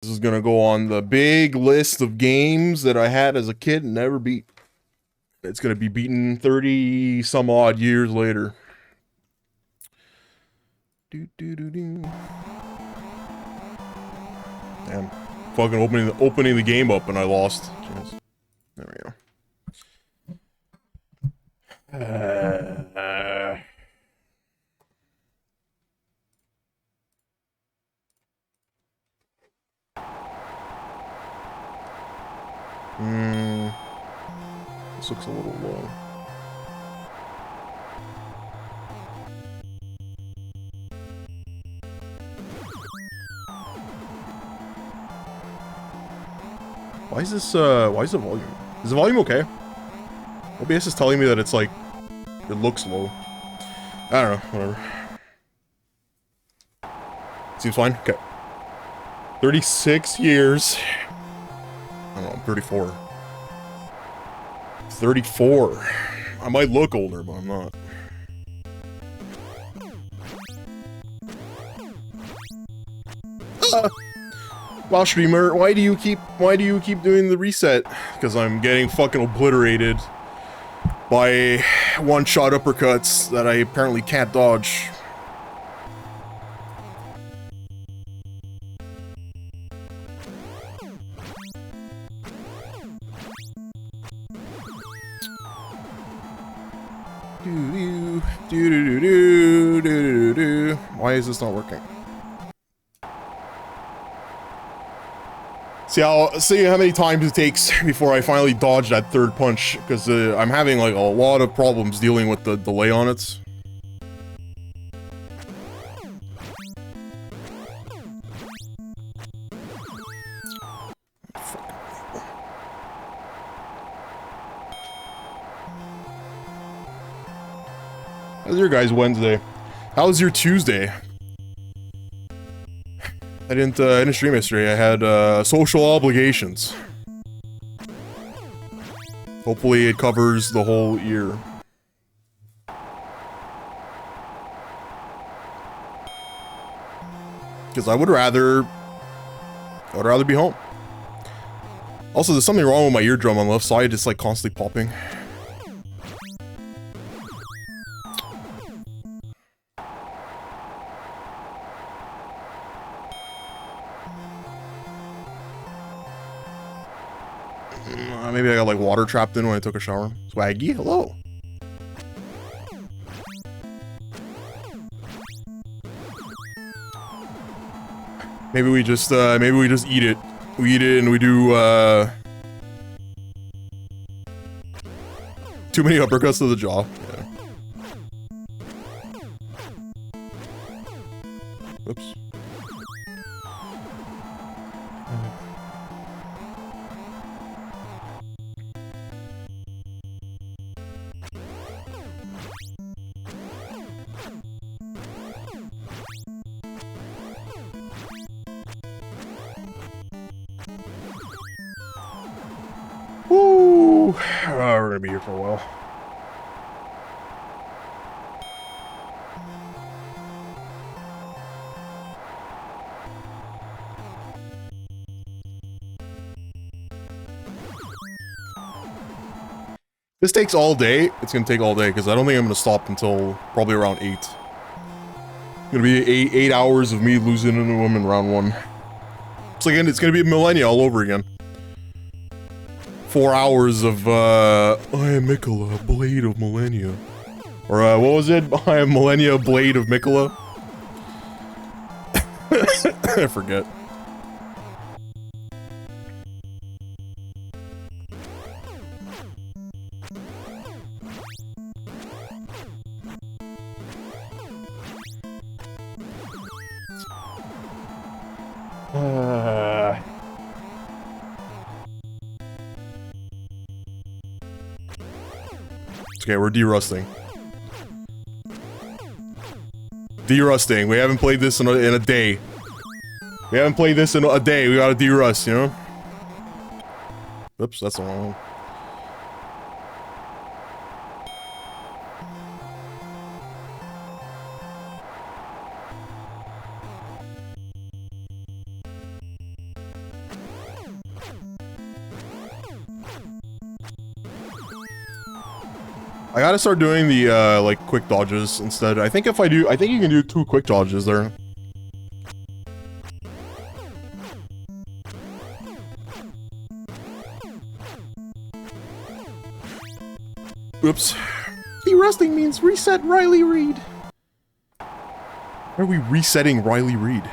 This is gonna go on the big list of games that I had as a kid and never beat. It's gonna be beaten 30 some odd years later. Damn. Fucking opening the game up and I lost. Jeez. There we go. This looks a little low. Why is this, why is the volume? Is the volume okay? OBS is telling me that it's like, it looks low. I don't know, whatever. Seems fine? Okay. 36 years. I don't know, I'm 34. 34. I might look older, but I'm not. Wow, streamer, why do you keep doing the reset? Because I'm getting fucking obliterated by one-shot uppercuts that I apparently can't dodge. Why is this not working? See how many times it takes before I finally dodge that third punch, because I'm having like a lot of problems dealing with the delay on it. How's your guys' Wednesday? How's your Tuesday? I didn't stream yesterday. I had social obligations. Hopefully it covers the whole year. Because I would rather be home. Also, there's something wrong with my eardrum on the left side. It's like constantly popping. Maybe I got like water trapped in when I took a shower. Swaggy, hello. Maybe we just eat it. We eat it and we do too many uppercuts to the jaw. Yeah. Oops. Woo! We're gonna be here for a while. This takes all day. It's gonna take all day because I don't think I'm gonna stop until probably around 8. It's gonna be 8 hours of me losing to him in round 1. It's gonna be a millennia all over again. 4 hours of, I am Mikola, Blade of Millennia. Or, what was it? I am Millennia, Blade of Mikola. I forget. Okay, we're derusting. Derusting. We haven't played this in a day. We haven't played this in a day. We gotta derust, you know? Oops, that's the wrong one. I gotta start doing the, like, quick dodges instead. I think if I do, I think you can do 2 quick dodges there. Oops. Resting means reset Riley Reid. Why are we resetting Riley Reid?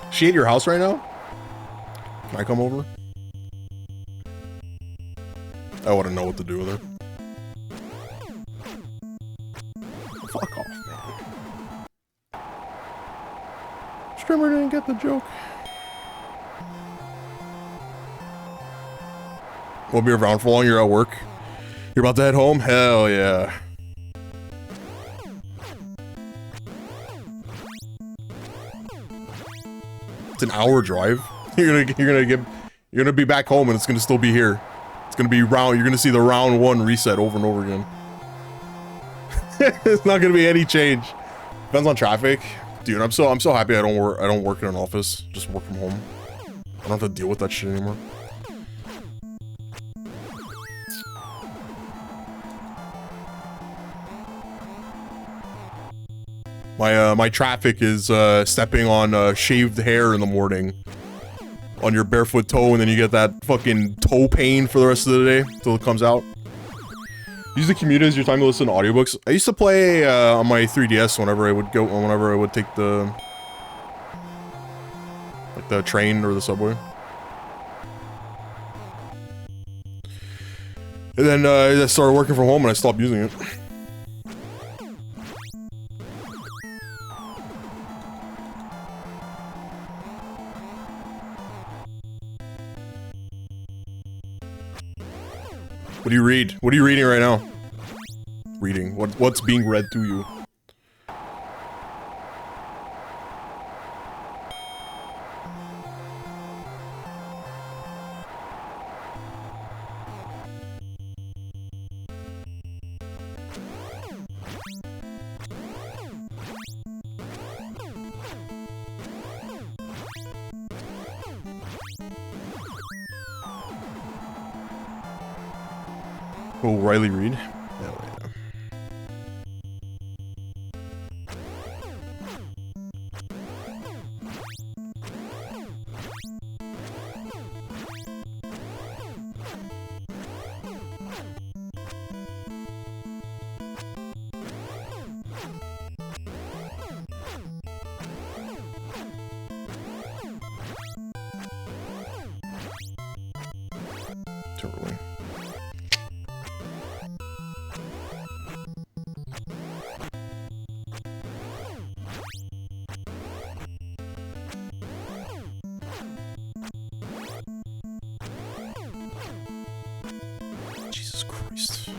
Is she at your house right now? Can I come over? I wouldn't know what to do with her. Fuck off, man. Streamer didn't get the joke. We'll be around for long. You're at work. You're about to head home? Hell yeah. It's an hour drive. You're gonna be back home and it's gonna still be here. It's gonna be round. You're gonna see the round 1 reset over and over again. It's not gonna be any change. Depends on traffic, dude. I'm so happy I don't work in an office. Just work from home. I don't have to deal with that shit anymore. My traffic is stepping on shaved hair in the morning on your barefoot toe, and then you get that fucking toe pain for the rest of the day until it comes out. Use the commute as your time to listen to audiobooks. I used to play on my 3DS whenever I would take the train or the subway. And then I started working from home and I stopped using it. What do you read? What are you reading right now? Reading. What's being read to you? Oh, Riley Reid. Hell yeah. Totally. Jesus Christ.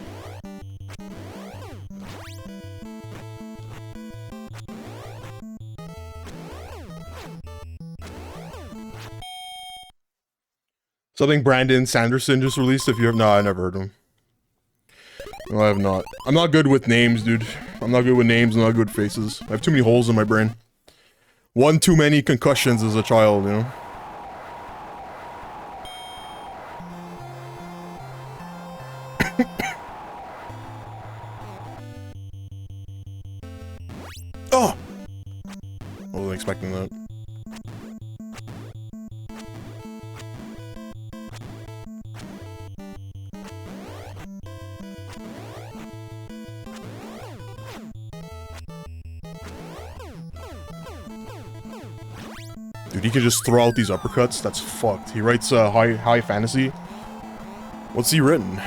Something Brandon Sanderson just released. If you have not, I never heard of him. No, I have not. I'm not good with names, dude. I'm not good with names. I'm not good with faces. I have too many holes in my brain. One too many concussions as a child, you know? Oh! I wasn't expecting that. Dude, he could just throw out these uppercuts. That's fucked. He writes high fantasy. What's he written?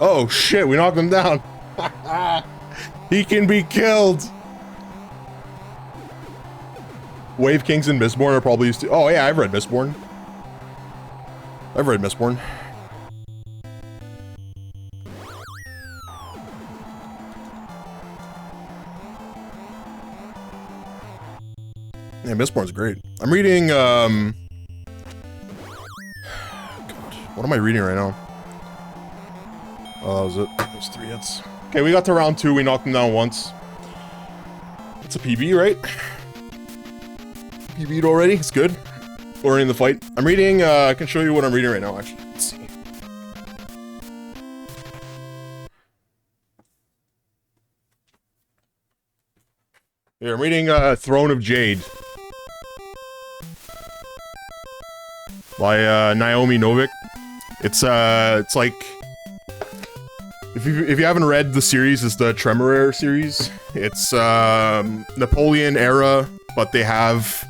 Oh shit, we knocked him down. He can be killed. Wave Kings and Mistborn are probably used to. Oh yeah, I've read Mistborn. I've read Mistborn. Yeah, Mistborn's great. I'm reading, God. What am I reading right now? Oh, that was it. That was 3 hits. Okay, we got to round 2. We knocked him down once. It's a PB, right? PB'd already. It's good. Learning the fight. I'm reading, I can show you what I'm reading right now, actually. Let's see. Here, I'm reading, Throne of Jade. By, Naomi Novik. It's like... If you haven't read the series, it's the Tremere series. It's, Napoleon era, but they have...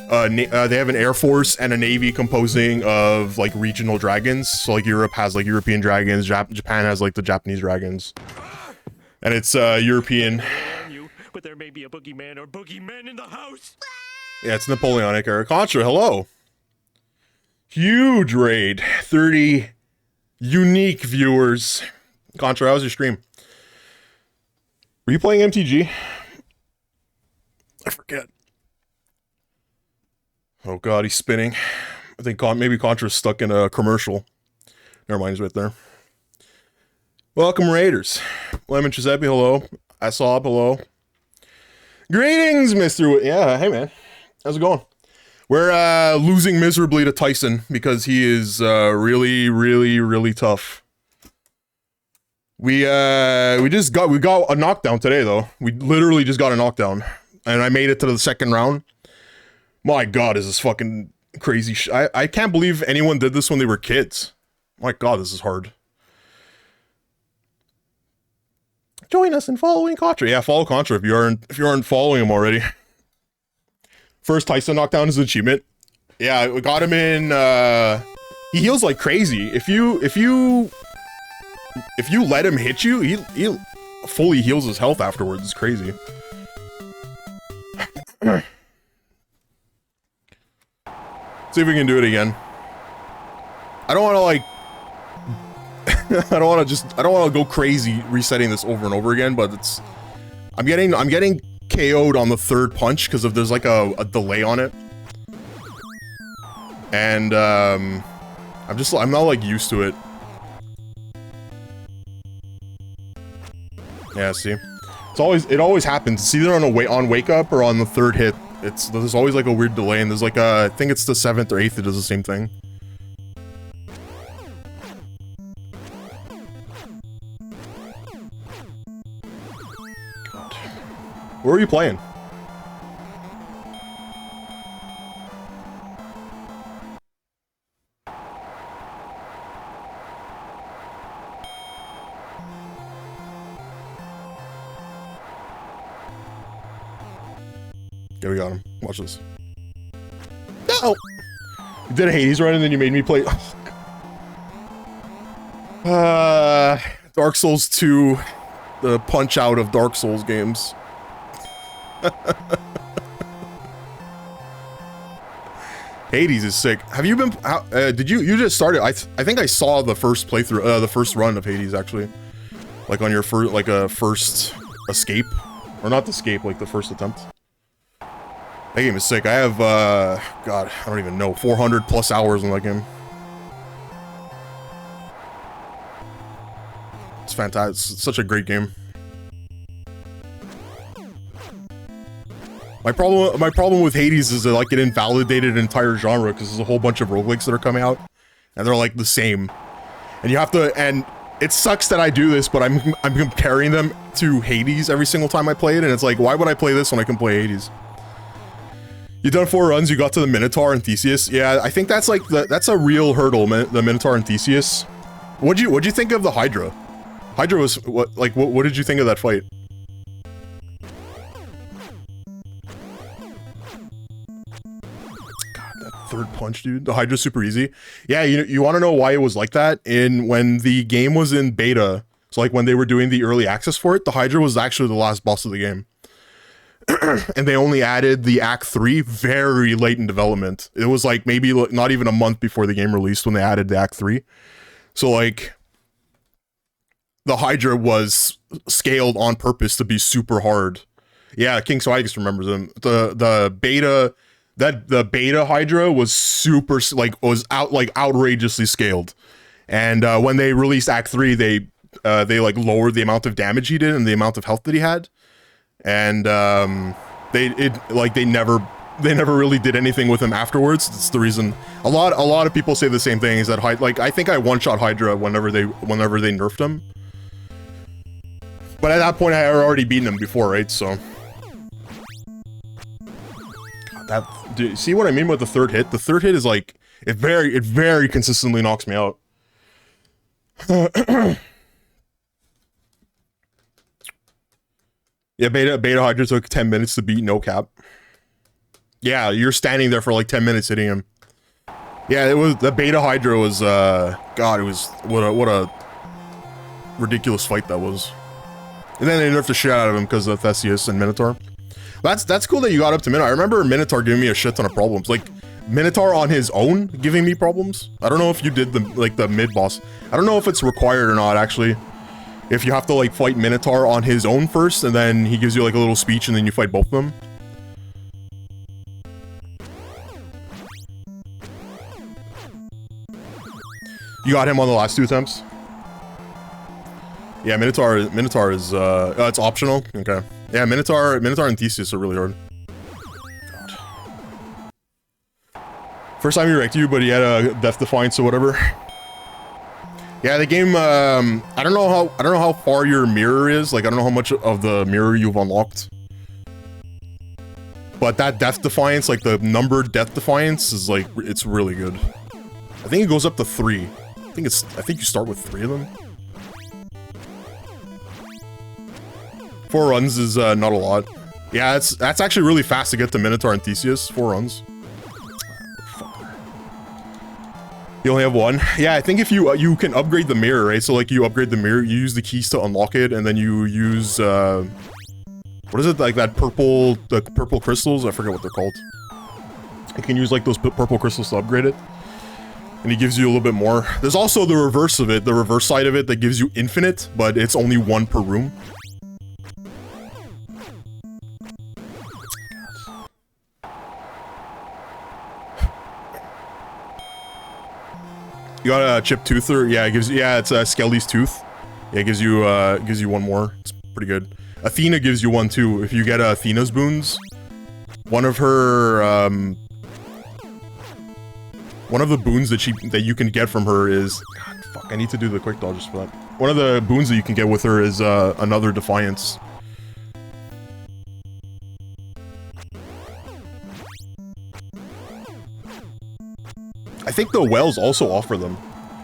they have an air force and a navy composing of like regional dragons. So like Europe has like European dragons, Japan has like the Japanese dragons, and it's European. But there may be a boogeyman or boogeymen in the house. Yeah, it's Napoleonic era. Contra, hello. Huge raid, 30 unique viewers. Contra, how's your stream? Were you playing MTG? I forget. Oh god, he's spinning. I think maybe Contra's stuck in a commercial. Never mind, he's right there. Welcome, Raiders. Lemon Giuseppe, hello. Asop, hello. Greetings, Mr. Yeah, hey man. How's it going? We're losing miserably to Tyson because he is really, really, really tough. We got a knockdown today though. We literally just got a knockdown, and I made it to the second round. My god, is this fucking crazy I can't believe anyone did this when they were kids. My god, this is hard. Join us in following Contra. Yeah, follow Contra if you aren't following him already. First Tyson knockdown is an achievement. Yeah, we got him in he heals like crazy. If you let him hit you, he fully heals his health afterwards. It's crazy. See if we can do it again. I don't want to like I don't want to go crazy resetting this over and over again, but it's I'm getting KO'd on the third punch because of there's like a delay on it. And I'm not like used to it. Yeah, see? It always happens. It's either on wake up or on the third hit. There's always like a weird delay, and there's like I think it's the 7th or 8th that does the same thing. God. Where are you playing? Yeah, we got him. Watch this. No! You did a Hades run and then you made me play... Dark Souls 2. The punch-out of Dark Souls games. Hades is sick. Have you been... did you just started... I think I saw the first playthrough... the first run of Hades, actually. Like on your first... like a first escape. Or not escape, like the first attempt. That game is sick. I have, God, I don't even know, 400 plus hours in that game. It's fantastic. It's such a great game. My problem with Hades is that, like, it invalidated an entire genre because there's a whole bunch of roguelikes that are coming out, and they're, like, the same. And you have to, and it sucks that I do this, but I'm comparing them to Hades every single time I play it, and it's like, why would I play this when I can play Hades? You done 4 runs, you got to the Minotaur and Theseus. Yeah, I think that's like that's a real hurdle, the Minotaur and Theseus. What'd you think of the Hydra? Hydra was what did you think of that fight? God, that third punch, dude. The Hydra's super easy. Yeah, you want to know why it was like that? When the game was in beta, so like when they were doing the early access for it, the Hydra was actually the last boss of the game. And they only added the Act 3 very late in development. It was like maybe not even a month before the game released when they added the Act 3. So like the Hydra was scaled on purpose to be super hard. Yeah, King Swigus remembers them. The beta that the beta Hydra was super, like, was outrageously scaled. And when they released Act 3, they like lowered the amount of damage he did and the amount of health that he had. And they never really did anything with him afterwards. That's the reason a lot of people say the same thing, is that I think I one-shot Hydra whenever they nerfed him. But at that point I had already beaten him before, right? So God, see what I mean with the third hit? The third hit is like it very consistently knocks me out. Yeah, beta Hydra took 10 minutes to beat, no cap. Yeah, you're standing there for like 10 minutes hitting him. Yeah, it was, the beta Hydra was, God, it was, what a ridiculous fight that was. And then they nerfed the shit out of him because of Theseus and Minotaur. That's cool that you got up to Minotaur. I remember Minotaur giving me a shit ton of problems. Like, Minotaur on his own giving me problems. I don't know if you did the mid-boss. I don't know if it's required or not, actually. If you have to, like, fight Minotaur on his own first, and then he gives you, like, a little speech, and then you fight both of them. You got him on the last 2 attempts? Yeah, Minotaur is, it's optional? Okay. Yeah, Minotaur and Theseus are really hard. God. First time he wrecked you, but he had a Death Defiance or whatever. Yeah, the game, I don't know how far your mirror is. Like, I don't know how much of the mirror you've unlocked. But that Death Defiance, like the numbered Death Defiance is like, it's really good. I think it goes up to 3. I think you start with 3 of them. 4 runs is not a lot. Yeah, that's actually really fast to get to Minotaur and Theseus. 4 runs. You only have 1? Yeah, I think if you can upgrade the mirror, right? So like you upgrade the mirror, you use the keys to unlock it, and then you use what is it, like that the purple crystals? I forget what they're called. You can use like those purple crystals to upgrade it. And he gives you a little bit more. There's also the reverse of it, the reverse side of it that gives you infinite, but it's only 1 per room. You got a chipped tooth, or yeah, it gives, yeah, it's Skelly's tooth. Yeah, it gives you 1 more. It's pretty good. Athena gives you 1 too. If you get Athena's boons, one of her one of the boons that you can get from her is, God, fuck, I need to do the quick dodges for that. One of the boons that you can get with her is another Defiance. I think the wells also offer them.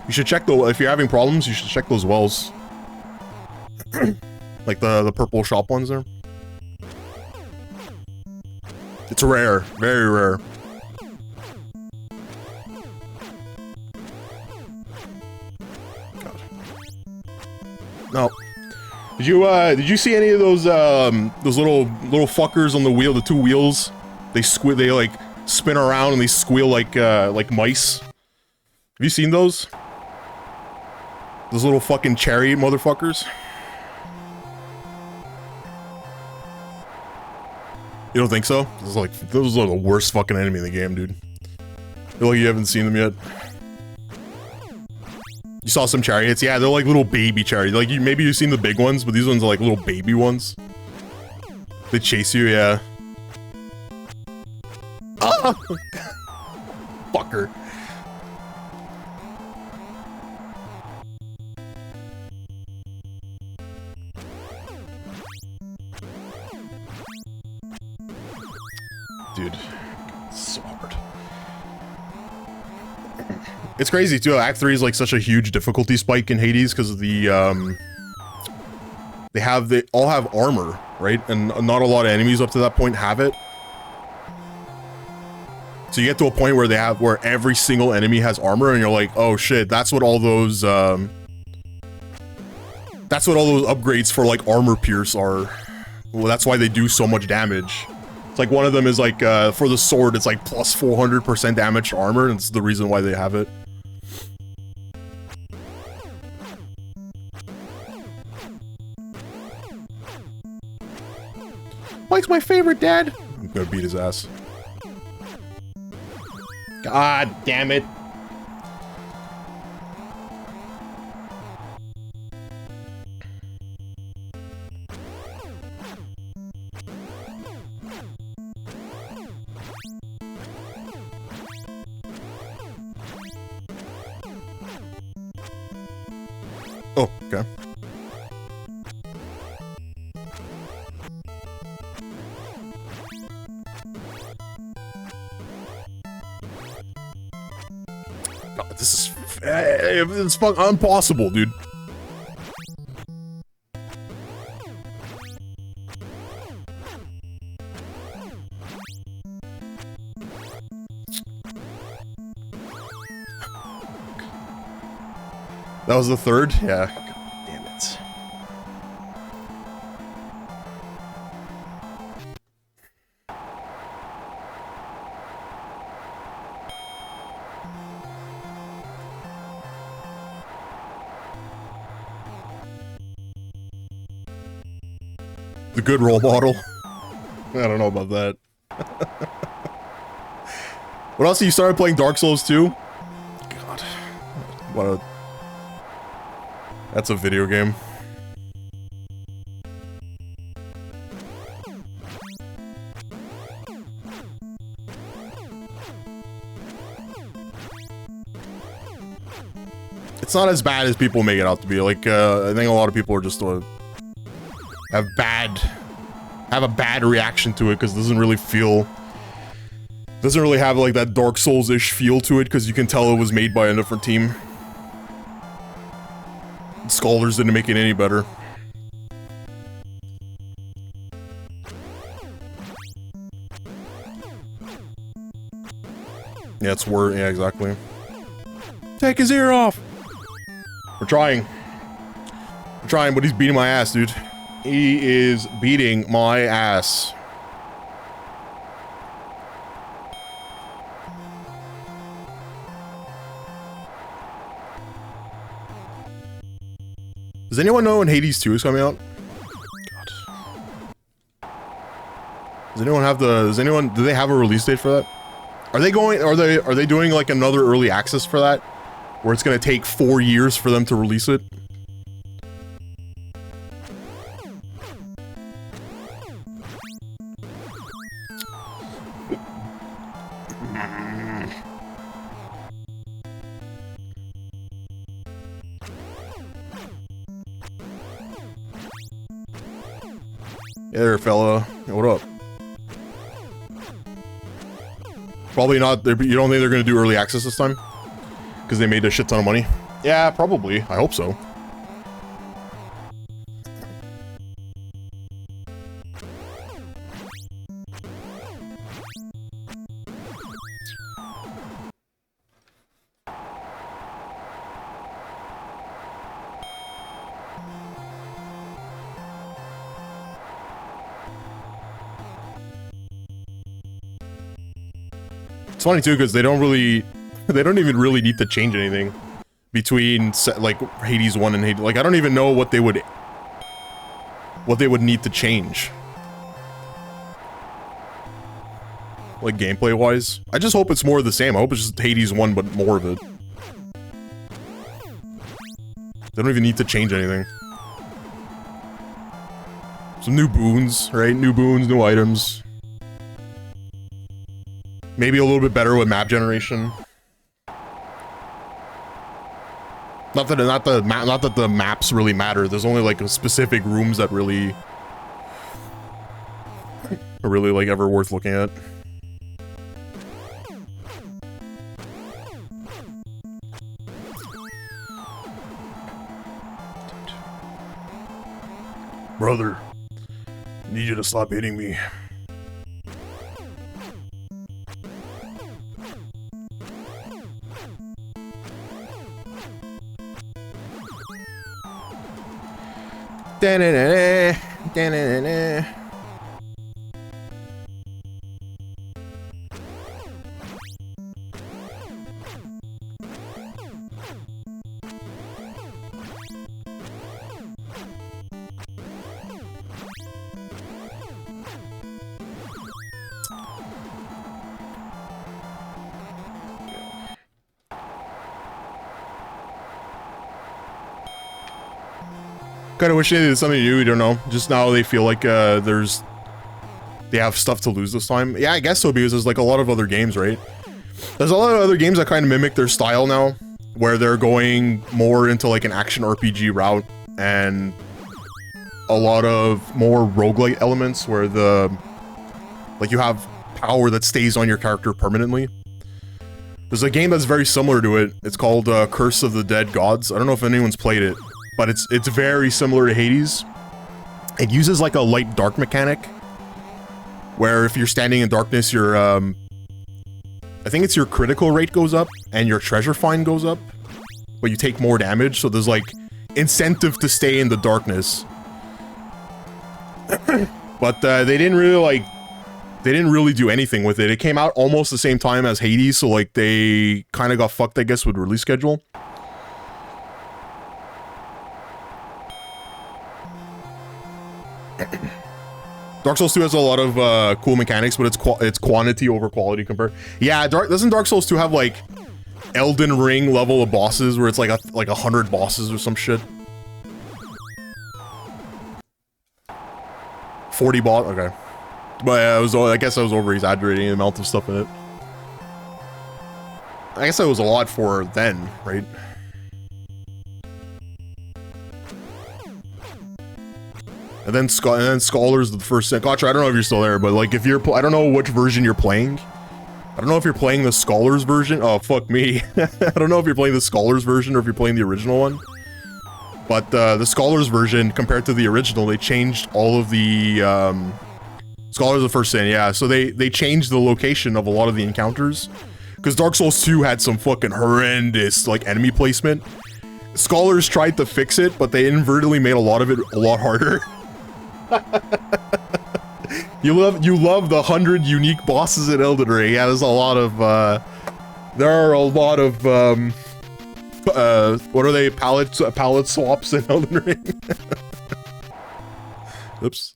You should check if you're having problems, you should check those wells. Like the purple shop ones there. It's rare, very rare. God. No. Did you see any of those little fuckers on the wheel, the 2 wheels? They like spin around and they squeal like mice. Have you seen those? Those little fucking chariot motherfuckers. You don't think so? Those are the worst fucking enemy in the game, dude. I feel like you haven't seen them yet. You saw some chariots? Yeah, they're like little baby chariots. Like, maybe you've seen the big ones, but these ones are like little baby ones. They chase you, yeah. Oh! Fucker. Dude, it's so hard. It's crazy too. Act 3 is like such a huge difficulty spike in Hades because of the they all have armor, right? And not a lot of enemies up to that point have it. So you get to a point where every single enemy has armor, and you're like, oh shit, that's what all those upgrades for like armor pierce are. Well, that's why they do so much damage. It's like one of them is like, for the sword, it's like plus 400% damage to armor, and it's the reason why they have it. Mike's my favorite, Dad! I'm gonna beat his ass. God damn it. Oh, okay. God, this is it's impossible, dude. That was the third? Yeah. God damn it. The good role model. I don't know about that. What else? You started playing Dark Souls 2? God. What a... That's a video game. It's not as bad as people make it out to be. Like, I think a lot of people are just have a bad reaction to it because it doesn't really have like that Dark Souls-ish feel to it because you can tell it was made by a different team. Scholars didn't make it any better. Yeah, it's worse. Yeah, exactly. Take his ear off! We're trying. We're trying, but he's beating my ass, dude. He is beating my ass. Does anyone know when Hades 2 is coming out? God. Do they have a release date for that? Are they doing like another early access for that? Where it's gonna take 4 years for them to release it? Hey there, fella. Hey, what up? Probably not. You don't think they're gonna do early access this time? Because they made a shit ton of money? Yeah, probably. I hope so. It's funny too, because they don't even really need to change anything between like Hades 1 and Hades. Like I don't even know what they would need to change. Like gameplay wise. I just hope it's more of the same. I hope it's just Hades 1 but more of it. They don't even need to change anything. Some new boons, right? New boons, new items. Maybe a little bit better with map generation. Not that the maps really matter. There's only like specific rooms that really are really like ever worth looking at. Brother, I need you to stop hitting me. Da-na-na-na, da-na-na-na. Kind of wish they did something new, I don't know. Just now they feel like they have stuff to lose this time. Yeah, I guess so, because there's like a lot of other games, right? There's a lot of other games that kind of mimic their style now, where they're going more into like an action RPG route and a lot of more roguelike elements where like you have power that stays on your character permanently. There's a game that's very similar to it. It's called Curse of the Dead Gods. I don't know if anyone's played it, but it's very similar to Hades. It uses like a light dark mechanic, where if you're standing in darkness, your I think it's your critical rate goes up and your treasure find goes up, but you take more damage. So there's like incentive to stay in the darkness. But they didn't really do anything with it. It came out almost the same time as Hades, so like they kind of got fucked, I guess, with release schedule. Dark Souls 2 has a lot of cool mechanics, but it's quantity over quality compared. Yeah, doesn't Dark Souls 2 have like Elden Ring level of bosses where it's like 100 bosses or some shit? 40 boss, okay. But I guess I was over exaggerating the amount of stuff in it. I guess that was a lot for then, right? And then Scholars the first set. Gotcha, I don't know if you're still there, but like if you're, I don't know which version you're playing. I don't know if you're playing the Scholars version. Oh, fuck me. I don't know if you're playing the Scholars version or if you're playing the original one. But the Scholars version, compared to the original, they changed all of the, Scholars the first sin, yeah. So they changed the location of a lot of the encounters. Because Dark Souls 2 had some fucking horrendous, like, enemy placement. Scholars tried to fix it, but they inadvertently made a lot of it a lot harder. You love the 100 unique bosses in Elden Ring. Yeah, there's a lot of, there are a lot of, what are they, palette swaps in Elden Ring? Oops.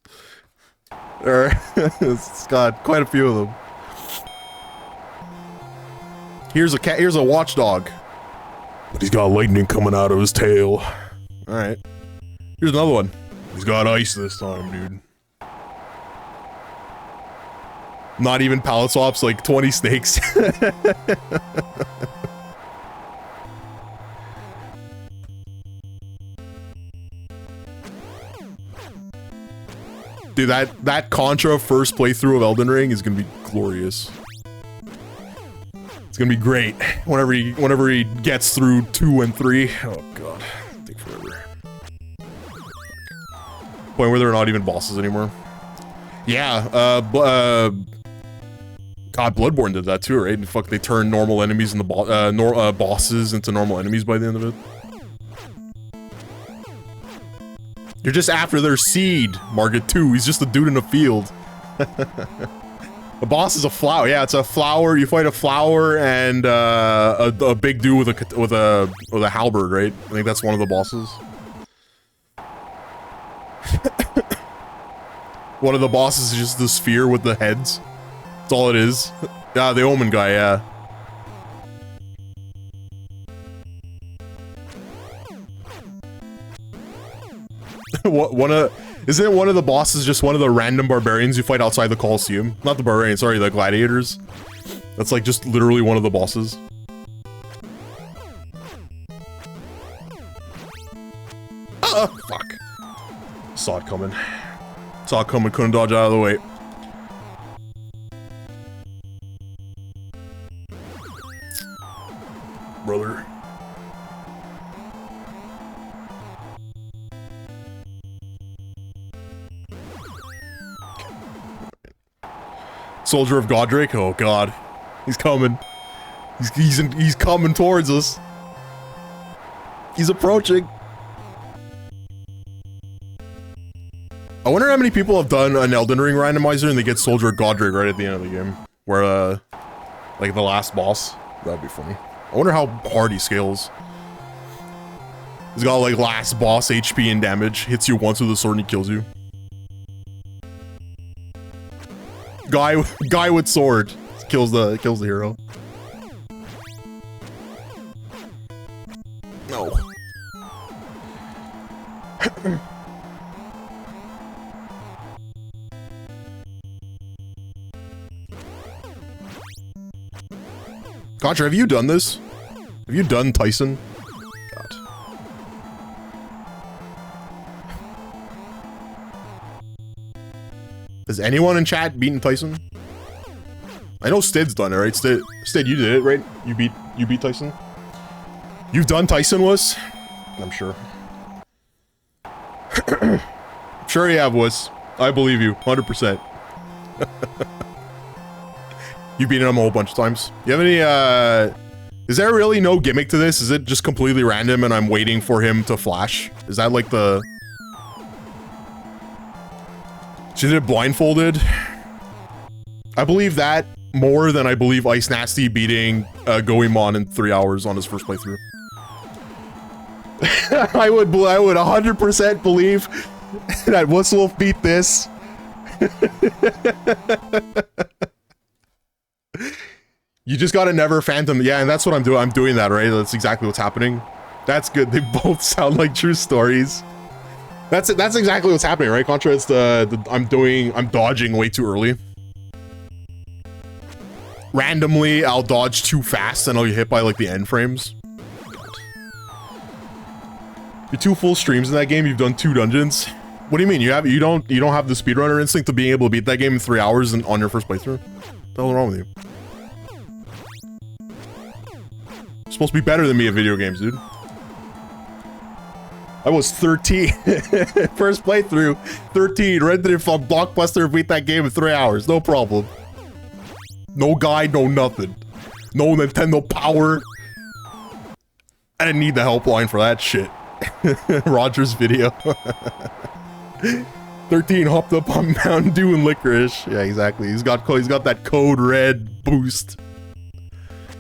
It's got quite a few of them. Here's a cat, here's a watchdog. But he's got lightning coming out of his tail. Alright. Here's another one. He's got ice this time, dude. Not even palette swaps, like 20 snakes. Dude, that Contra first playthrough of Elden Ring is gonna be glorious. It's gonna be great. Whenever he gets through 2 and 3. Oh god, take forever. Point where they're not even bosses anymore. Yeah, God, Bloodborne did that too, right? And fuck, they turned normal enemies into bosses into normal enemies by the end of it. You're just after their seed, Margaret 2. He's just a dude in a field. The boss is a flower. Yeah, it's a flower. You fight a flower and a big dude with a halberd, right? I think that's one of the bosses. One of the bosses is just the sphere with the heads. That's all it is. Yeah, the Omen guy, yeah. Isn't one of the bosses just one of the random barbarians you fight outside the Colosseum? Not the barbarians, sorry, the gladiators. That's like just literally one of the bosses. Oh, fuck. Saw it coming. Saw it coming, couldn't dodge out of the way. Brother. Soldier of Godric? Oh god. He's coming. He's coming towards us. He's approaching. I wonder how many people have done an Elden Ring randomizer and they get Soldier of Godric right at the end of the game. Where, like the last boss. That'd be funny. I wonder how hard he scales. He's got like last boss HP and damage. Hits you once with a sword and he kills you. Guy with sword kills the hero. No. Contra, have you done this? Have you done Tyson? God. Has anyone in chat beaten Tyson? I know Stid's done it, right? Stid, you did it, right? You beat Tyson? You've done Tyson, Wuss? I'm sure. Sure you have, Wuss. I believe you, 100%. You've beaten him a whole bunch of times. You have any, is there really no gimmick to this? Is it just completely random and I'm waiting for him to flash? Is that like the... She did it blindfolded? I believe that more than I believe Ice Nasty beating Goemon in 3 hours on his first playthrough. I would 100% believe that Wusswolf beat this. You just gotta never phantom. Yeah, and that's what I'm doing. I'm doing that, right? That's exactly what's happening. That's good. They both sound like true stories. That's exactly what's happening, right? Contra, it's I'm dodging way too early. Randomly, I'll dodge too fast and I'll get hit by like the end frames. You're 2 full streams in that game. You've done 2 dungeons. What do you mean? You don't have the speedrunner instinct of being able to beat that game in 3 hours and on your first playthrough? What the hell is wrong with you? You're supposed to be better than me at video games, dude. I was 13. First playthrough, 13. Rented it from Blockbuster, beat that game in 3 hours. No problem. No guide, no nothing. No Nintendo Power. I didn't need the helpline for that shit. Roger's video. 13 hopped up on Mountain Dew and licorice. Yeah, exactly. He's got that code red boost.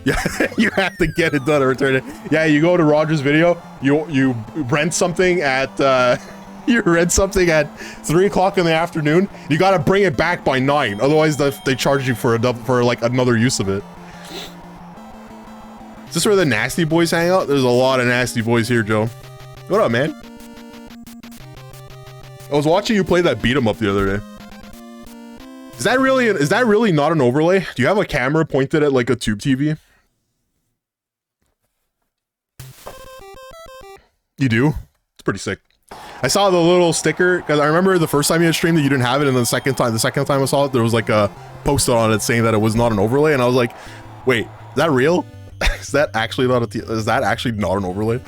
Yeah, you have to get it done or return it. Yeah, you go to Roger's video. You rent something at you rent something at 3 o'clock in the afternoon. You gotta bring it back by 9. Otherwise, they charge you for like another use of it. Is this where the nasty boys hang out? There's a lot of nasty boys here, Joe. What up, man? I was watching you play that beat 'em up the other day. Is that really not an overlay? Do you have a camera pointed at like a tube TV? You do? It's pretty sick. I saw the little sticker because I remember the first time you had streamed that you didn't have it, and then the second time I saw it, there was like a post on it saying that it was not an overlay, and I was like, wait, is that real? Is that actually not is that actually not an overlay?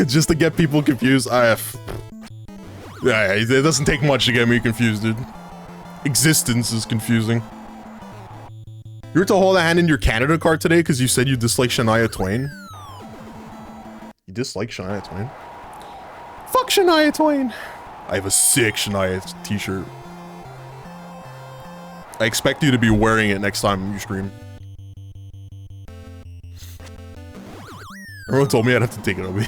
Just to get people confused. Yeah, it doesn't take much to get me confused, dude. Existence is confusing. You were to hold a hand in your Canada card today because you said you dislike Shania Twain. You dislike Shania Twain? Fuck Shania Twain! I have a sick Shania t-shirt. I expect you to be wearing it next time you stream. Everyone told me I'd have to take it over.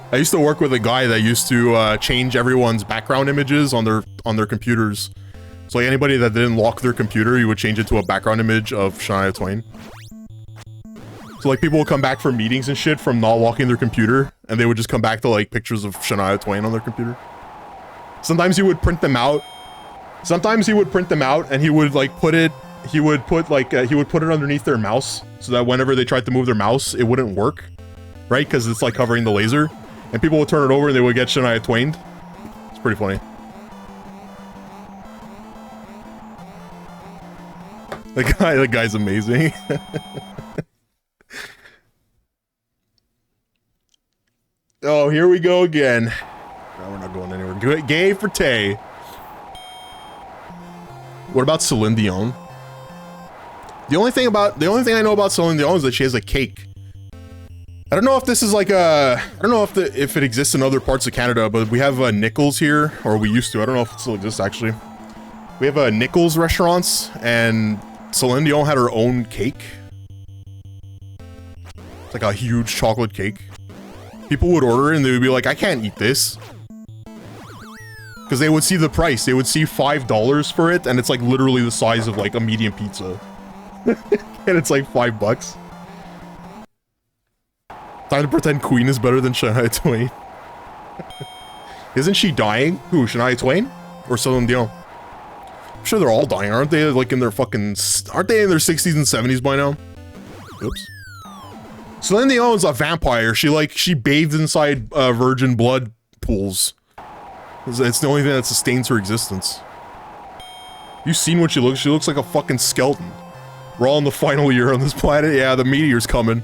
I used to work with a guy that used to change everyone's background images on their computers. So like anybody that didn't lock their computer, you would change it to a background image of Shania Twain. So like people would come back from meetings and shit from not locking their computer, and they would just come back to like pictures of Shania Twain on their computer. Sometimes he would print them out. And he would like put it underneath their mouse so that whenever they tried to move their mouse, it wouldn't work, right? Because it's like covering the laser. And people would turn it over and they would get Shania Twained. It's pretty funny. The guy's amazing. Oh, here we go again. No, we're not going anywhere. Gay for Tay. What about Celine Dion? The only thing I know about Celine Dion is that she has a cake. I don't know if this is like I don't know if it exists in other parts of Canada, but we have Nichols here, or we used to. I don't know if it still exists actually. We have Nichols restaurants, and Celine Dion had her own cake. It's like a huge chocolate cake. People would order it and they would be like, I can't eat this. Because they would see the price. They would see $5 for it, and it's like literally the size of like a medium pizza. And it's like $5. Time to pretend Queen is better than Shania Twain. Isn't she dying? Who, Shania Twain? Or Celine Dion? I'm sure they're all dying, aren't they? Like in their fucking... Aren't they in their 60s and 70s by now? Oops. Celine Dion's a vampire. She bathed inside virgin blood pools. It's the only thing that sustains her existence. You seen what she looks? She looks like a fucking skeleton. We're all in the final year on this planet. Yeah, the meteor's coming.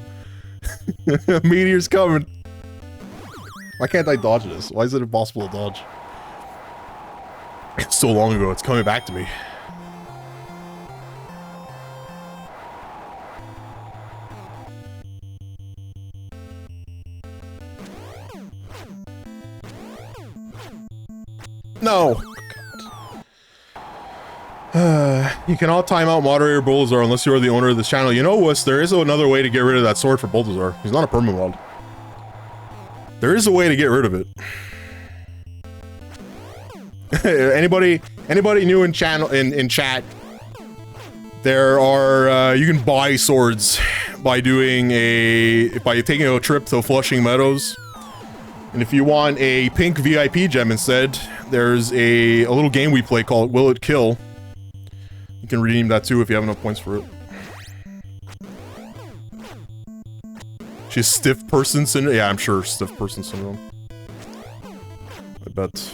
Meteor's coming. Why can't I dodge this? Why is it impossible to dodge? It's so long ago, it's coming back to me. No! You cannot time out moderator Bulbasaur unless you are the owner of this channel. You know, Wuss, there is another way to get rid of that sword for Bulbasaur. He's not a perma-mod. There is a way to get rid of it. anybody new in chat, there are, you can buy swords by taking a trip to Flushing Meadows. And if you want a pink VIP gem instead, there's a little game we play called Will It Kill. You can redeem that too if you have enough points for it. She's stiff person syndrome. Yeah, I'm sure stiff person syndrome. I bet.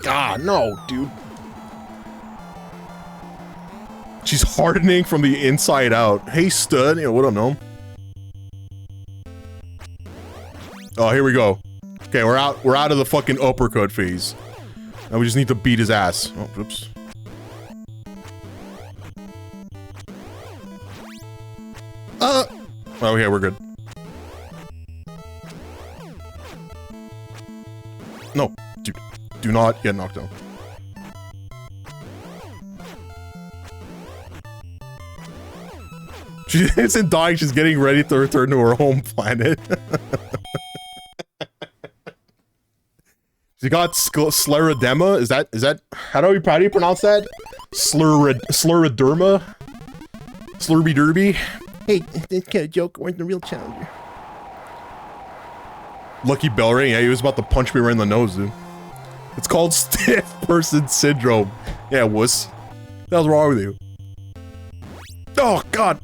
God, no, dude. She's hardening from the inside out. Hey, stud. You know, what up, gnome? Oh, here we go. Okay, we're out of the fucking uppercut phase. Now we just need to beat his ass. Oh, oops. Okay, we're good. No, dude, do not get knocked down. She isn't dying, she's getting ready to return to her home planet. She got sclerodema? Is that, how do you pronounce that? Scleroderma? Slurby derby? Hey, that's kind of joke, weren't the real challenger. Lucky bell ring, yeah, he was about to punch me right in the nose, dude. It's called stiff person syndrome. Yeah, wuss. What the hell's wrong with you? Oh, God!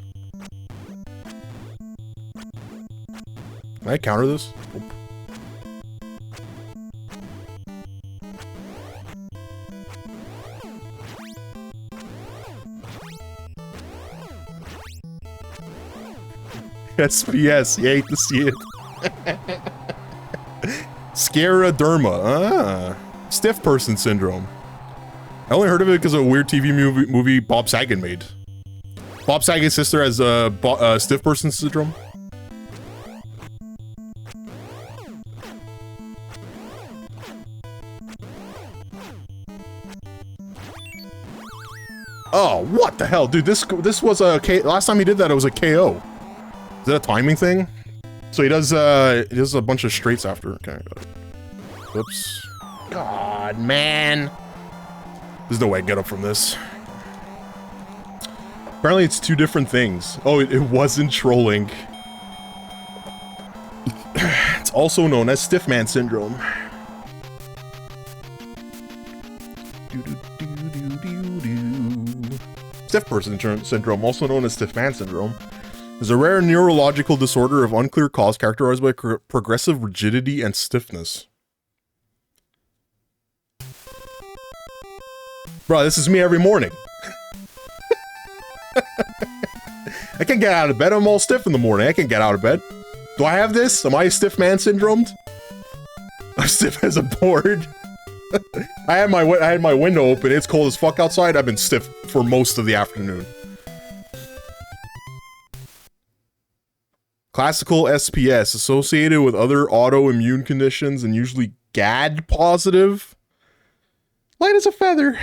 Can I counter this? Nope. SPS, you hate to see it. Scleroderma. Ah. Stiff person syndrome. I only heard of it because of a weird TV movie Bob Saget made. Bob Saget's sister has stiff person syndrome. Oh, what the hell, dude? This was a last time he did that, it was a KO. Is that a timing thing? So he does a bunch of straights after. Okay, got it. Whoops. God, man. There's no way I get up from this. Apparently it's two different things. Oh, it wasn't trolling. It's also known as stiff man syndrome. Stiff person syndrome, also known as stiff man syndrome, is a rare neurological disorder of unclear cause characterized by progressive rigidity and stiffness. Bro, this is me every morning. I can't get out of bed. I'm all stiff in the morning. I can't get out of bed. Do I have this? Am I stiff man syndromed? I'm stiff as a board. I had my window open. It's cold as fuck outside. I've been stiff for most of the afternoon. Classical SPS, associated with other autoimmune conditions and usually GAD positive. Light as a feather.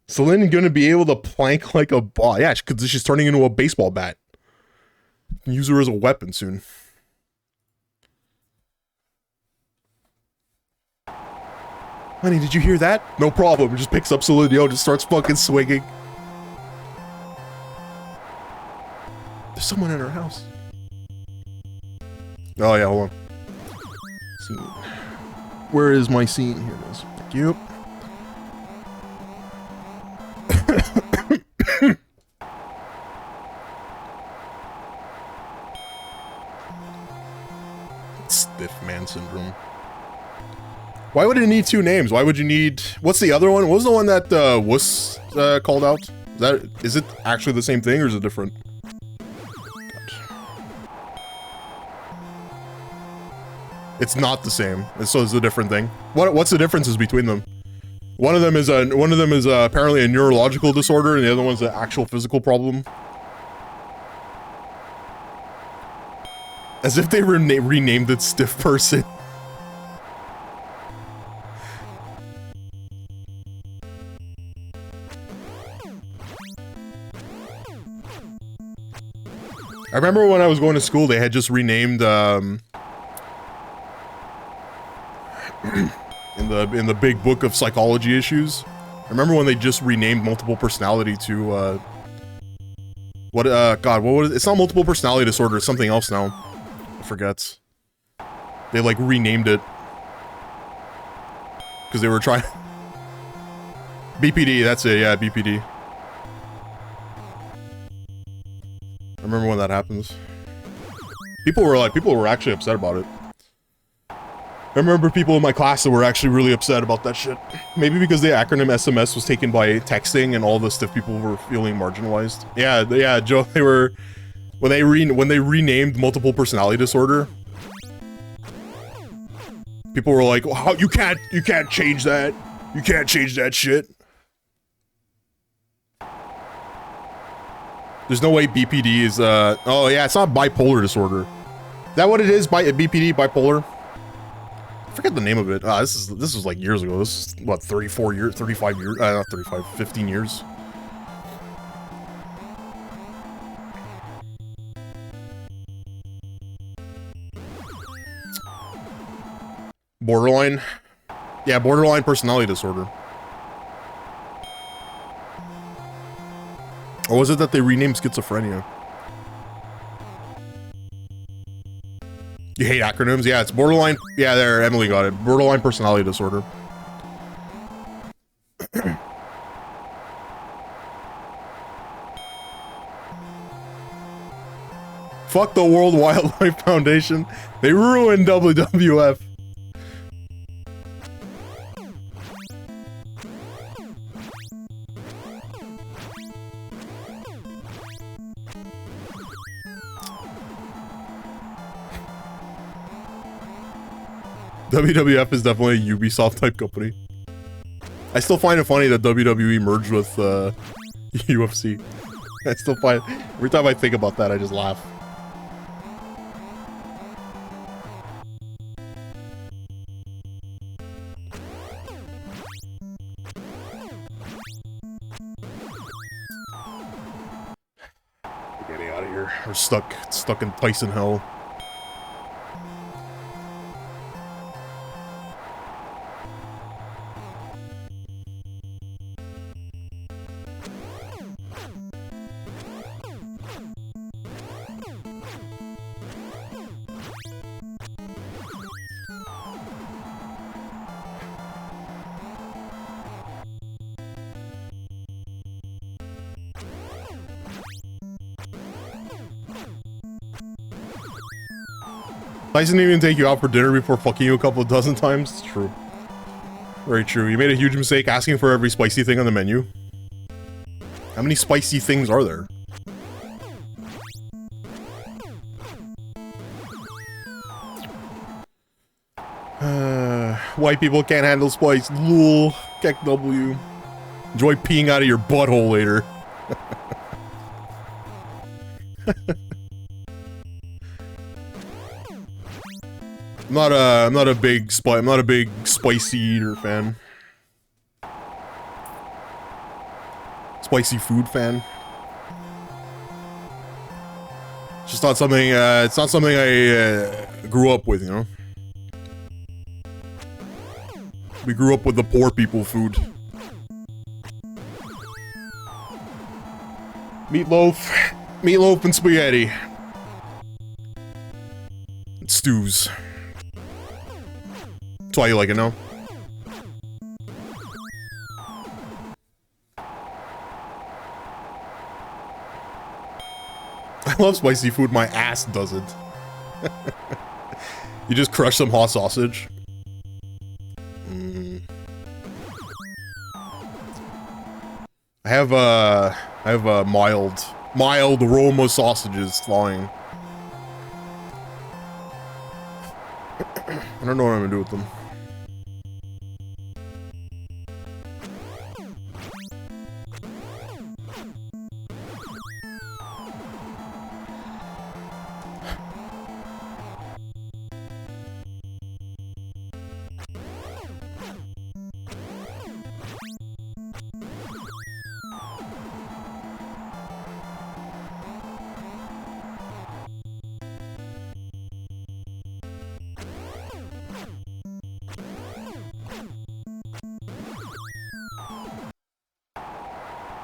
Celine gonna be able to plank like a ball. Yeah, because she's turning into a baseball bat. You can use her as a weapon soon. Honey, did you hear that? No problem. Just picks up Celine Dion, just starts fucking swinging. There's someone in her house. Oh yeah, hold on. Scene. Where is my scene? Here it is. Thank you. Stiff man syndrome. Why would it need two names? Why would you need... What's the other one? What was the one that Wuss called out? Is it actually the same thing or is it different? It's not the same. So it's a different thing. What's the differences between them? One of them is apparently a neurological disorder, and the other one's an actual physical problem. As if they renamed it Stiff Person. I remember when I was going to school, they had just renamed in the big book of psychology issues. I remember when they just renamed multiple personality to God, what was it? It's not multiple personality disorder, it's something else now. I forget. They like renamed it because they were trying BPD, that's it, yeah, BPD. I remember when that happens. People were actually upset about it. I remember people in my class that were actually really upset about that shit. Maybe because the acronym SMS was taken by texting and all the stiff people were feeling marginalized. Yeah, Joe, they were... When they renamed multiple personality disorder, people were like, "Oh, you can't change that. You can't change that shit." There's no way BPD is, oh yeah, it's not bipolar disorder. Is that what it is? BPD, bipolar? I forget the name of it. This was like years ago. This is, what, 34 years, 35 years, not 35, 15 years. Borderline? Yeah, borderline personality disorder. Or was it that they renamed schizophrenia? You hate acronyms? Yeah, it's borderline. Yeah, there, Emily got it. Borderline personality disorder. Fuck the World Wildlife Foundation. They ruined WWF. WWF is definitely a Ubisoft type company. I still find it funny that WWE merged with UFC. I still find, every time I think about that, I just laugh. We're getting out of here. We're stuck in Tyson hell. Tyson didn't even take you out for dinner before fucking you a couple of dozen times? It's true. Very true. You made a huge mistake asking for every spicy thing on the menu. How many spicy things are there? White people can't handle spice. Lol. Keck W. Enjoy peeing out of your butthole later. I'm not a big spicy eater fan. Spicy food fan. It's just not something. It's not something I grew up with, you know. We grew up with the poor people food. Meatloaf and spaghetti. And stews. That's why you like it now. I love spicy food, my ass doesn't. You just crush some hot sausage. I have mild aroma sausages flying. I don't know what I'm gonna do with them.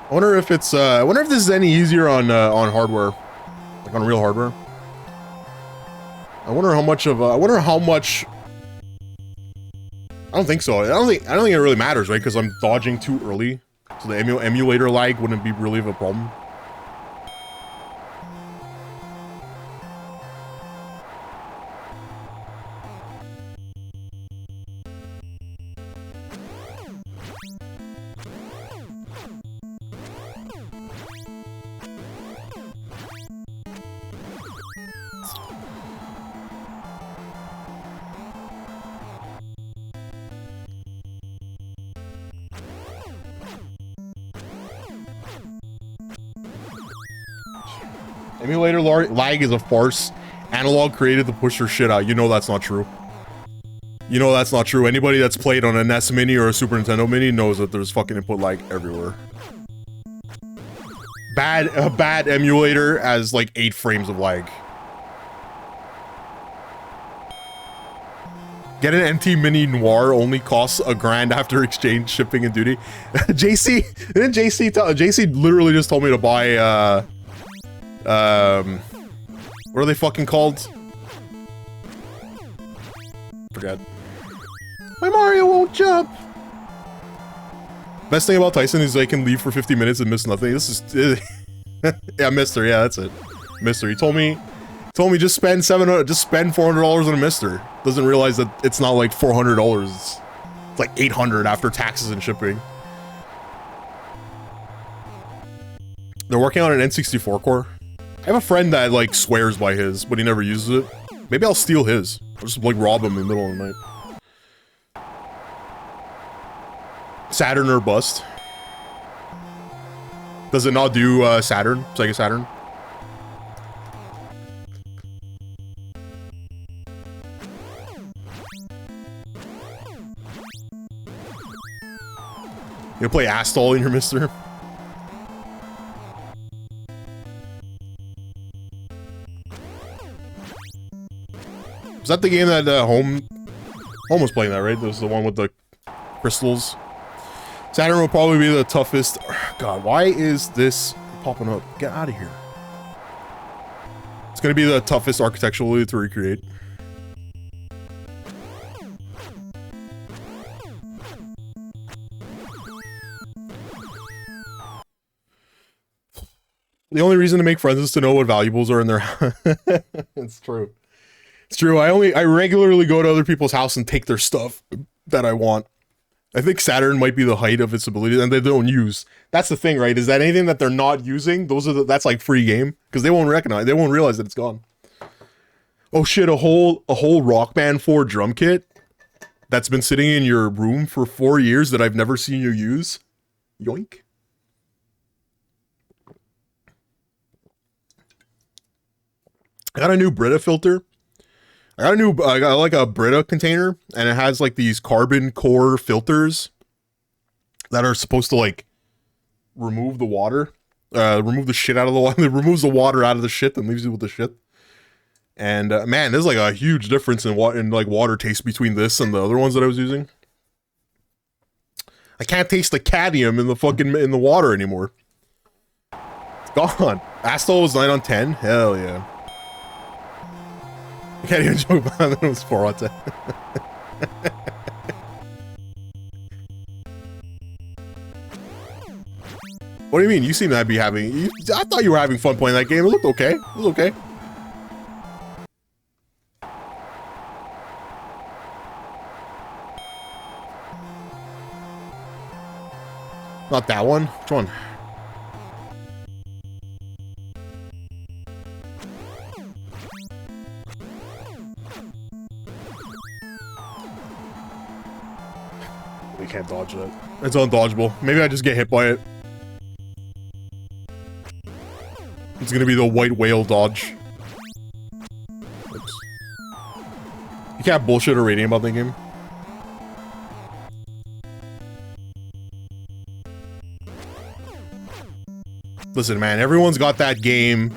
I wonder if it's I wonder if this is any easier on hardware, like on real hardware. I wonder how much of I wonder how much. I don't think so. I don't think it really matters, right? Because I'm dodging too early, so the emulator lag wouldn't be really of a problem. Emulator lag is a farce. Analog created to push your shit out. You know that's not true. You know that's not true. Anybody that's played on a NES Mini or a Super Nintendo Mini knows that there's fucking input lag everywhere. A bad emulator has like 8 frames of lag. Get an NT Mini Noir only costs $1,000 after exchange, shipping, and duty. JC, didn't JC literally just told me to buy what are they fucking called? Forget. My Mario won't jump. Best thing about Tyson is I can leave for 50 minutes and miss nothing. This is yeah, Mister. Yeah, that's it. Mister. He told me just spend $400 on a Mister. Doesn't realize that it's not like $400. It's like $800 after taxes and shipping. They're working on an N64 core. I have a friend that like swears by his, but he never uses it. Maybe I'll steal his. I'll just like rob him in the middle of the night. Saturn or bust. Does it not do Saturn? Sega Saturn? You gonna play Astol in your Mister? Was that the game that Home was playing that, right? That was the one with the crystals. Saturn will probably be the toughest. God, why is this popping up? Get out of here. It's gonna be the toughest architecturally to recreate. The only reason to make friends is to know what valuables are in their house. It's true. It's true. I regularly go to other people's house and take their stuff that I want. I think Saturn might be the height of its ability, and they don't use. That's the thing, right? Is that anything that they're not using, that's like free game, because they won't realize that it's gone. Oh shit, a whole Rock Band 4 drum kit that's been sitting in your room for 4 years that I've never seen you use. Yoink. I got a new Brita filter. I got like a Brita container, and it has like these carbon core filters that are supposed to like remove the water, remove the shit out of the water. It removes the water out of the shit and leaves you with the shit. And man, there's like a huge difference in like water taste between this and the other ones that I was using. I can't taste the cadmium in the fucking in the water anymore. It's gone. Astol was 9 on 10. Hell yeah. I can't even joke about it. It was 4 on 10. What do you mean? You seem to be having... I thought you were having fun playing that game. It looked okay. It was okay. Not that one. Which one? We can't dodge that. It's undodgeable. Maybe I just get hit by it. It's gonna be the white whale dodge. Oops. You can't bullshit a rating about the game. Listen, man, everyone's got that game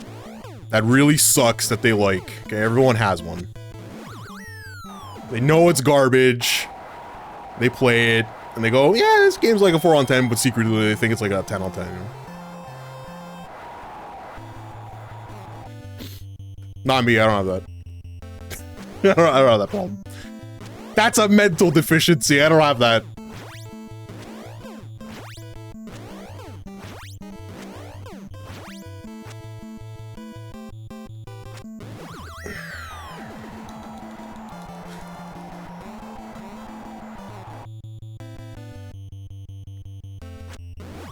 that really sucks that they like. Okay, everyone has one. They know it's garbage. They play it, and they go, yeah, this game's like a 4 on 10, but secretly they think it's like a 10 on 10, you know? Not me, I don't have that. I don't have that problem. That's a mental deficiency, I don't have that.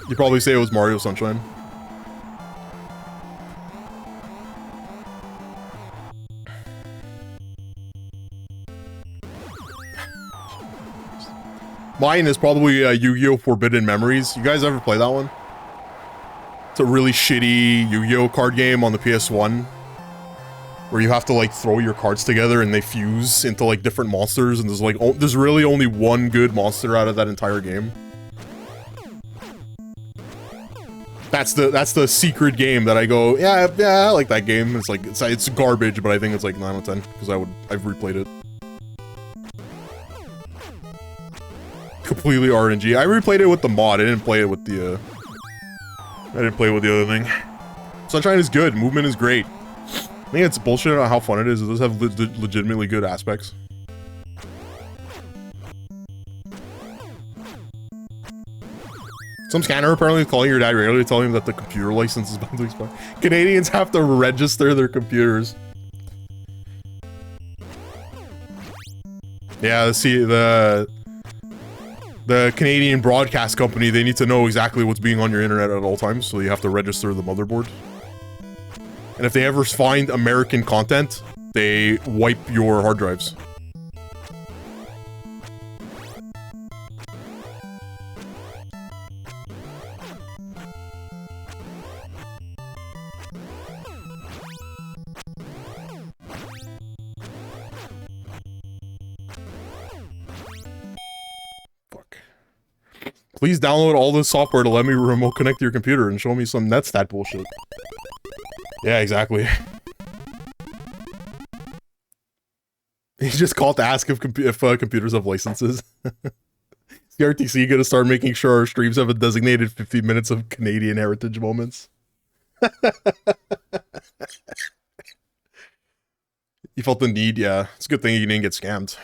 You probably say it was Mario Sunshine. Mine is probably Yu-Gi-Oh! Forbidden Memories. You guys ever play that one? It's a really shitty Yu-Gi-Oh! Card game on the PS1. Where you have to like throw your cards together and they fuse into like different monsters, and there's like there's really only one good monster out of that entire game. That's the secret game that I go, yeah, I like that game. It's like it's garbage, but I think it's like 9 out of 10 because I've replayed it. Completely RNG. I replayed it with the mod. I didn't play it with the other thing. Sunshine is good. Movement is great. I think it's bullshit on how fun it is. It does have legitimately good aspects. Some scanner apparently is calling your dad regularly, telling him that the computer license is about to expire. Canadians have to register their computers. Yeah, see, the Canadian broadcast company, they need to know exactly what's being on your internet at all times, so you have to register the motherboard. And if they ever find American content, they wipe your hard drives. Please download all this software to let me remote connect to your computer and show me some netstat bullshit. Yeah, exactly. He just called to ask if computers have licenses. Is the RTC gonna start making sure our streams have a designated 50 minutes of Canadian heritage moments? You felt the need, yeah. It's a good thing you didn't get scammed.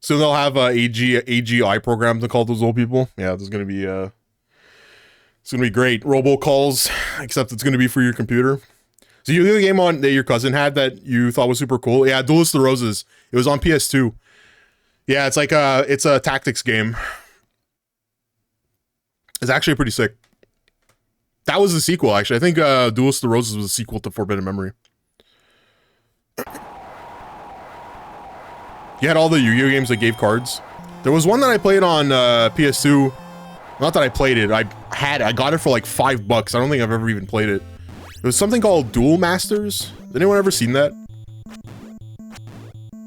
So they'll have AGI programs to call those old people. Yeah, there's gonna be it's gonna be great. Robocalls, except it's gonna be for your computer. So you knew the game on that your cousin had that you thought was super cool. Yeah, Duelist of the Roses. It was on PS2. Yeah, it's like it's a tactics game. It's actually pretty sick. That was the sequel, actually. I think Duelist of the Roses was a sequel to Forbidden Memory. You had all the Yu-Gi-Oh games that gave cards. There was one that I played on PS2. Not that I played it. I got it for like $5. I don't think I've ever even played it. It was something called Duel Masters. Has anyone ever seen that?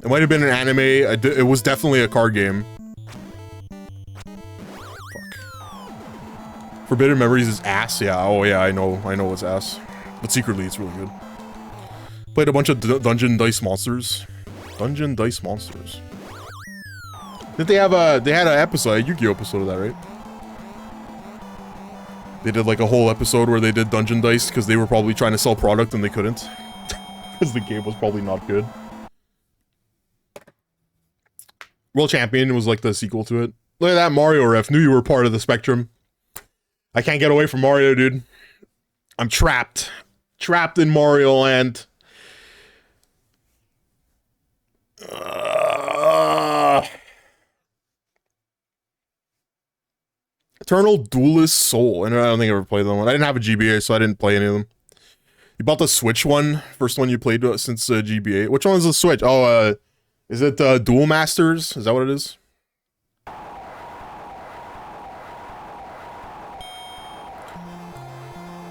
It might have been an anime. It was definitely a card game. Fuck. Forbidden Memories is ass. Yeah. Oh yeah. I know it's ass. But secretly, it's really good. Played a bunch of Dungeon Dice Monsters. Dungeon Dice Monsters. Did they have a, they had an episode, a Yu-Gi-Oh episode of that, right? They did like a whole episode where they did Dungeon Dice because they were probably trying to sell product and they couldn't. Because the game was probably not good. World Champion was like the sequel to it. Look at that Mario ref. Knew you were part of the spectrum. I can't get away from Mario, dude. I'm trapped. Trapped in Mario Land. Eternal Duelist Soul. And I don't think I ever played that one. I didn't have a GBA, so I didn't play any of them. You bought the Switch one? First one you played since GBA. Which one is the Switch? Oh, is it Duel Masters? Is that what it is?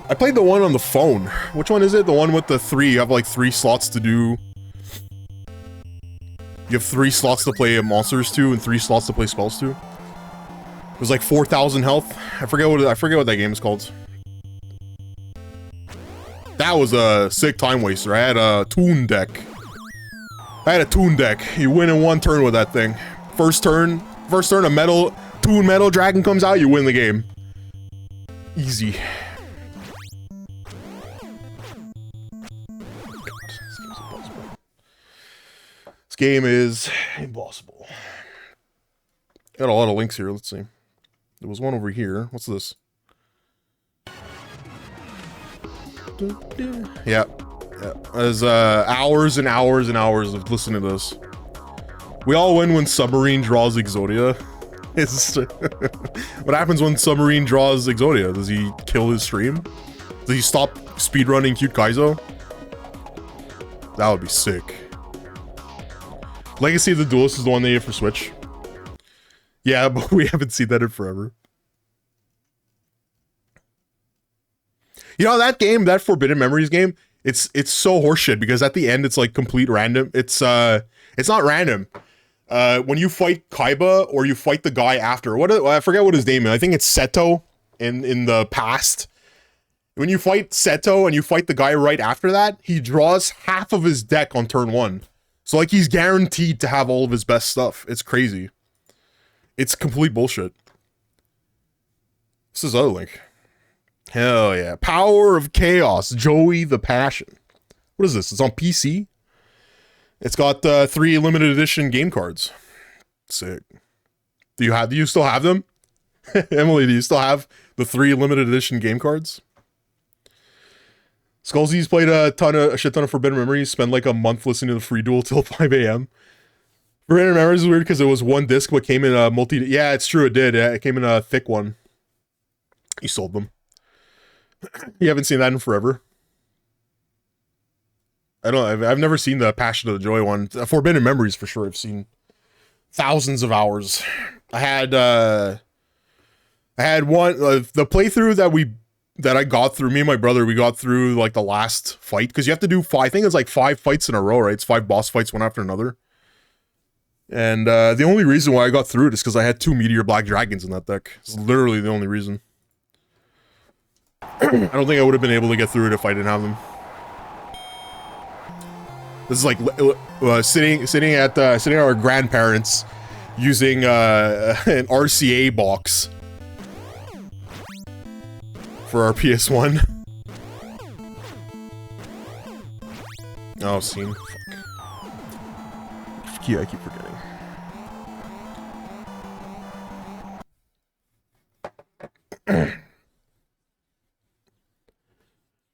I played the one on the phone. Which one is it? The one with the three. You have like 3 slots to do. You have 3 slots to play monsters to and 3 slots to play spells to. It was like 4,000 health. I forget what that game is called. That was a sick time waster. I had a Toon deck. You win in 1 turn with that thing. First turn, a Toon Metal Dragon comes out, you win the game. Easy. This game is impossible. Got a lot of links here, let's see. There was one over here. What's this? Yeah. There's hours and hours and hours of listening to this. We all win when Submarine draws Exodia. What happens when Submarine draws Exodia? Does he kill his stream? Does he stop speedrunning Cute Kaizo? That would be sick. Legacy of the Duelist is the one they get for Switch. Yeah, but we haven't seen that in forever. You know, that game, that Forbidden Memories game, it's so horseshit because at the end it's like complete random. It's not random. When you fight Kaiba or you fight the guy after, I forget what his name is. I think it's Seto in the past. When you fight Seto and you fight the guy right after that, he draws half of his deck on turn 1. So like he's guaranteed to have all of his best stuff. It's crazy. It's complete bullshit. This is other link. Hell yeah. Power of Chaos. Joey the Passion. What is this? It's on PC? It's got 3 limited edition game cards. Sick. Do you still have them? Emily, do you still have the 3 limited edition game cards? Skullsy's played a shit ton of Forbidden Memories, spent like a month listening to the free duel till 5 a.m. Forbidden Memories is weird because it was 1 disc but came in a multi... Yeah, it's true, it did. Yeah, it came in a thick one. You sold them. You haven't seen that in forever. I've never seen the Passion of the Joy one. Forbidden Memories for sure. I've seen thousands of hours. I had one the playthrough that I got through. Me and my brother, we got through like the last fight because you have to do 5. I think it's like 5 fights in a row, right? It's 5 boss fights one after another. And the only reason why I got through it is because I had 2 Meteor Black Dragons in that deck. It's literally the only reason. I don't think I would have been able to get through it if I didn't have them. This is like sitting at our grandparents using an RCA box for our PS1. Oh, scene. Fuck. Yeah, I keep forgetting.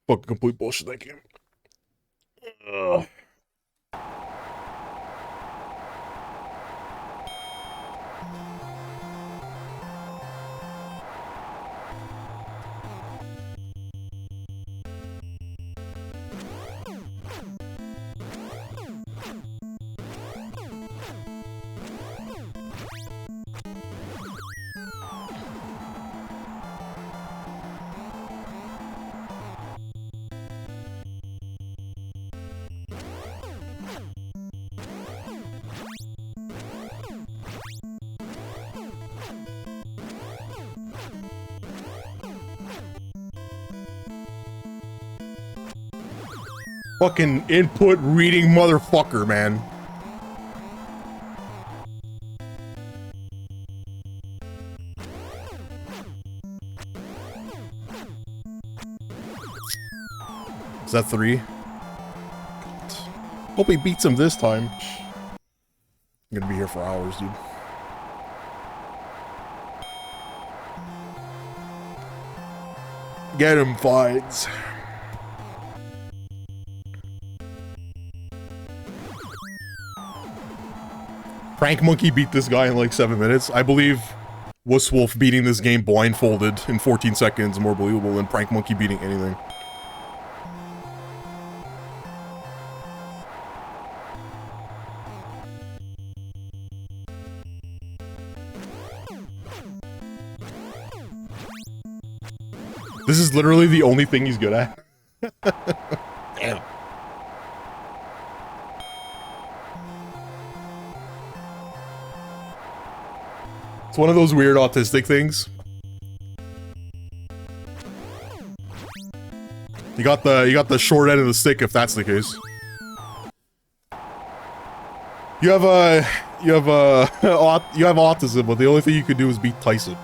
Fucking complete bullshit, that game. Ugh. Fucking input reading motherfucker, man. Is that 3? Hope he beats him this time. I'm gonna be here for hours, dude. Get him, Fides. Prank Monkey beat this guy in like 7 minutes. I believe Wuss Wolf beating this game blindfolded in 14 seconds is more believable than Prank Monkey beating anything. This is literally the only thing he's good at. Damn. It's one of those weird autistic things. You got the short end of the stick if that's the case. You have autism, but the only thing you could do is beat Tyson.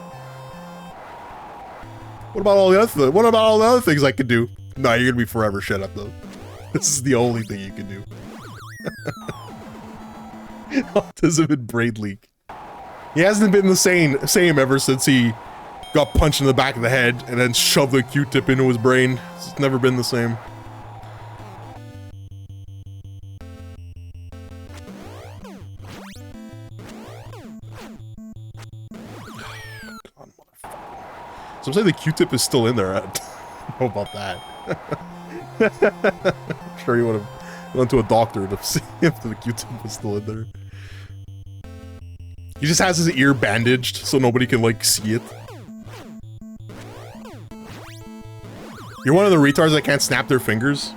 What about all the other things I could do? Nah, you're gonna be forever shut up though. This is the only thing you can do. Autism and brain leak. He hasn't been the same ever since he got punched in the back of the head and then shoved the Q-tip into his brain. It's never been the same. God, motherfucker. So I'm saying the Q-tip is still in there. I don't know about that. I'm sure you would have went to a doctor to see if the Q-tip was still in there. He just has his ear bandaged so nobody can, like, see it. You're one of the retards that can't snap their fingers?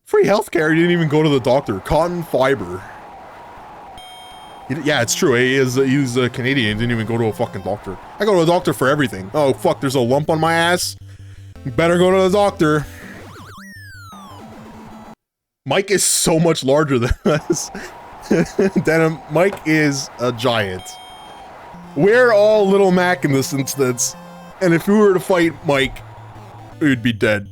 Free healthcare, you didn't even go to the doctor. Cotton fiber. Yeah, it's true. He's a Canadian. He didn't even go to a fucking doctor. I go to a doctor for everything. Oh, fuck, there's a lump on my ass. You better go to the doctor. Mike is so much larger than us. Denim, Mike is a giant. We're all Little Mac in this instance. And if we were to fight Mike, we'd be dead.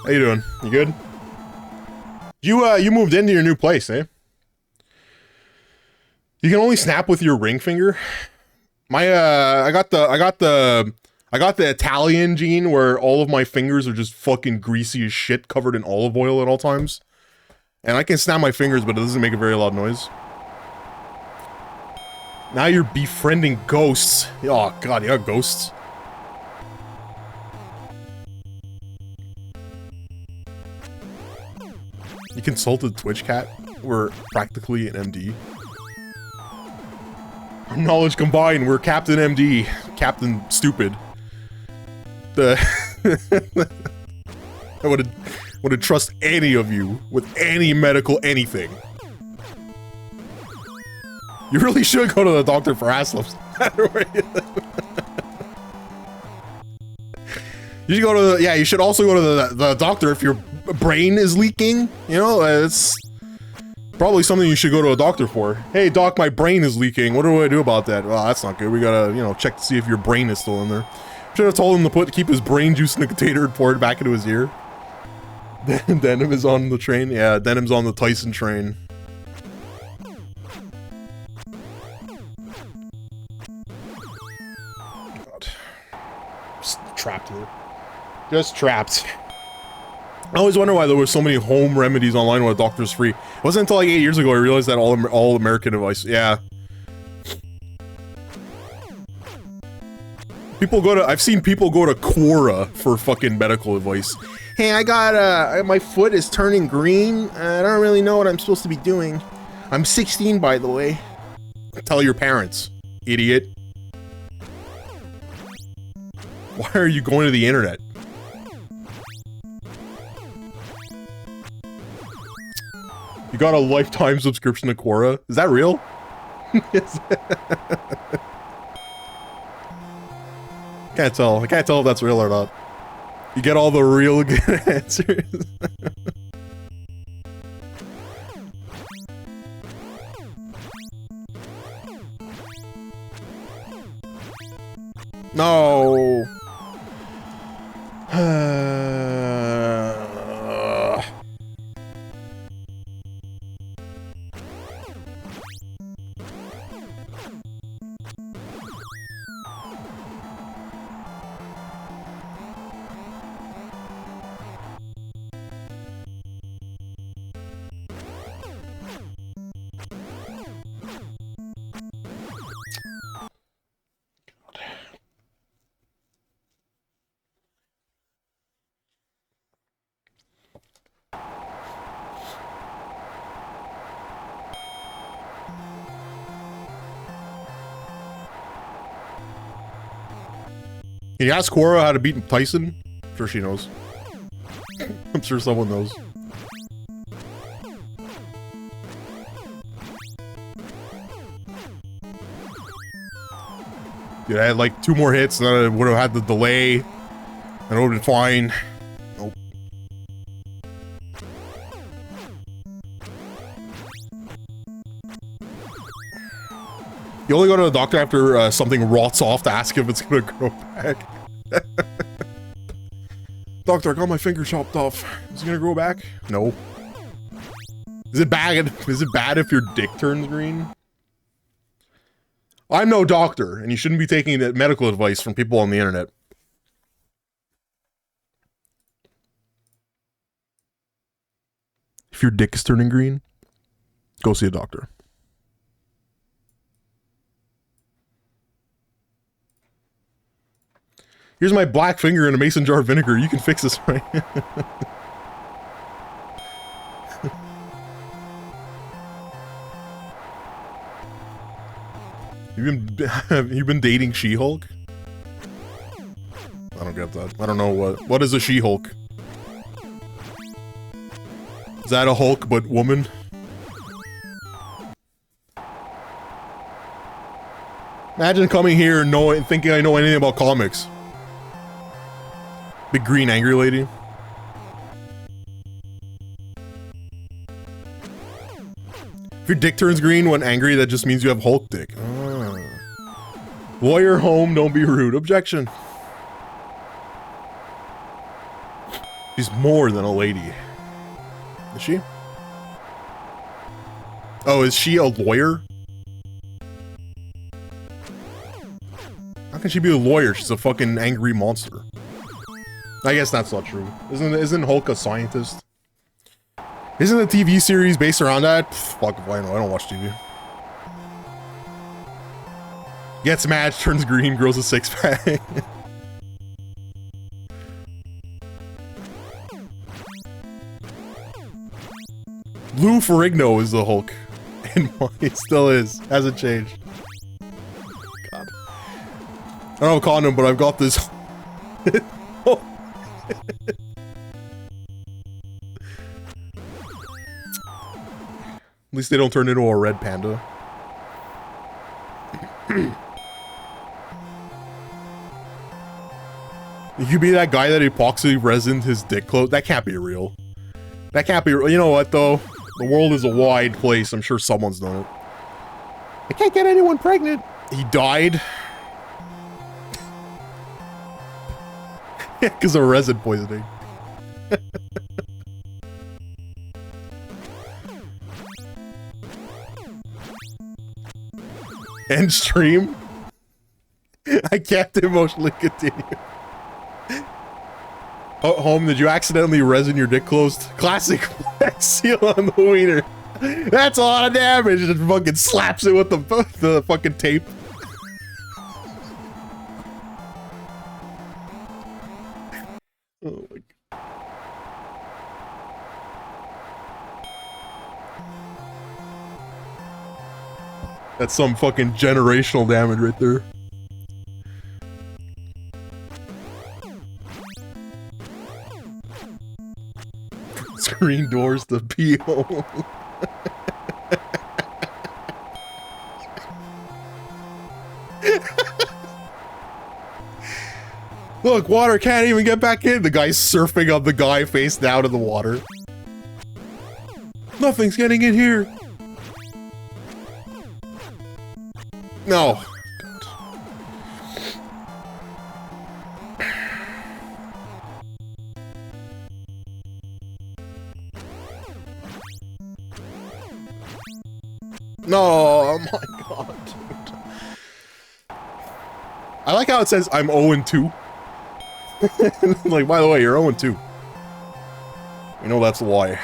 How you doing? You good? You moved into your new place, eh? You can only snap with your ring finger. My I got the Italian gene where all of my fingers are just fucking greasy as shit, covered in olive oil at all times. And I can snap my fingers, but it doesn't make a very loud noise. Now you're befriending ghosts. Oh god, yeah, ghosts. You consulted Twitch Cat? We're practically an MD. Our knowledge combined, we're Captain MD. Captain Stupid. I wouldn't trust any of you with any medical anything. You really should go to the doctor for ass lifts. You should go to the, yeah, you should also go to the doctor if your brain is leaking. You know, it's probably something you should go to a doctor for. Hey doc, my brain is leaking. What do I do about that? Well, that's not good. We gotta, you know, check to see if your brain is still in there. Should have told him to keep his brain juice in a container and pour it back into his ear. Denim is on the train. Yeah, Denim's on the Tyson train. God. Just trapped here. Just trapped. I always wonder why there were so many home remedies online when a doctor's free. It wasn't until like 8 years ago I realized that all American advice. Yeah. I've seen people go to Quora for fucking medical advice. Hey, I got, my foot is turning green. I don't really know what I'm supposed to be doing. I'm 16, by the way. Tell your parents, idiot. Why are you going to the internet? You got a lifetime subscription to Quora? Is that real? Yes. Can't tell. I can't tell if that's real or not. You get all the real good answers. No. Can you ask Cora how to beat Tyson? I'm sure she knows. I'm sure someone knows. Dude, I had like 2 more hits and then I would have had the delay. And it would have been fine. Nope. You only go to the doctor after something rots off to ask if it's gonna grow back. Doctor, I got my finger chopped off. Is it gonna grow back? No. Is it bad? Is it bad if your dick turns green? I'm no doctor, and you shouldn't be taking medical advice from people on the internet. If your dick is turning green, go see a doctor. Here's my black finger in a mason jar of vinegar. You can fix this, right? You've been dating She-Hulk? I don't get that. I don't know what is a She-Hulk? Is that a Hulk but woman? Imagine coming here and thinking I know anything about comics. Big green angry lady. If your dick turns green when angry, that just means you have Hulk dick. Ah. Lawyer home, don't be rude. Objection. She's more than a lady. Is she? Oh, is she a lawyer? How can she be a lawyer? She's a fucking angry monster. I guess that's not true. Isn't Hulk a scientist? Isn't the TV series based around that? Pff, fuck if I know. I don't watch TV. Gets mad, turns green, grows a 6-pack. Lou Ferrigno is the Hulk. And it still is. Hasn't changed. God. I don't have a condom, but I've got this. Oh. At least they don't turn into a red panda. You could be that guy that epoxy resined his dick close. That can't be real. That can't be real. You know what, though? The world is a wide place. I'm sure someone's done it. I can't get anyone pregnant. He died. Because of resin poisoning. End stream? I can't emotionally continue. Oh, home, did you accidentally resin your dick closed? Classic seal on the wiener. That's a lot of damage. It fucking slaps it with the fucking tape. Oh my God. That's some fucking generational damage right there. Screen doors to pee hole. Look, water can't even get back in. The guy's surfing on the guy face down in the water. Nothing's getting in here. No. No, oh my god, dude. I like how it says I'm 0-2. Like, by the way, you're 0-2. You know that's a lie.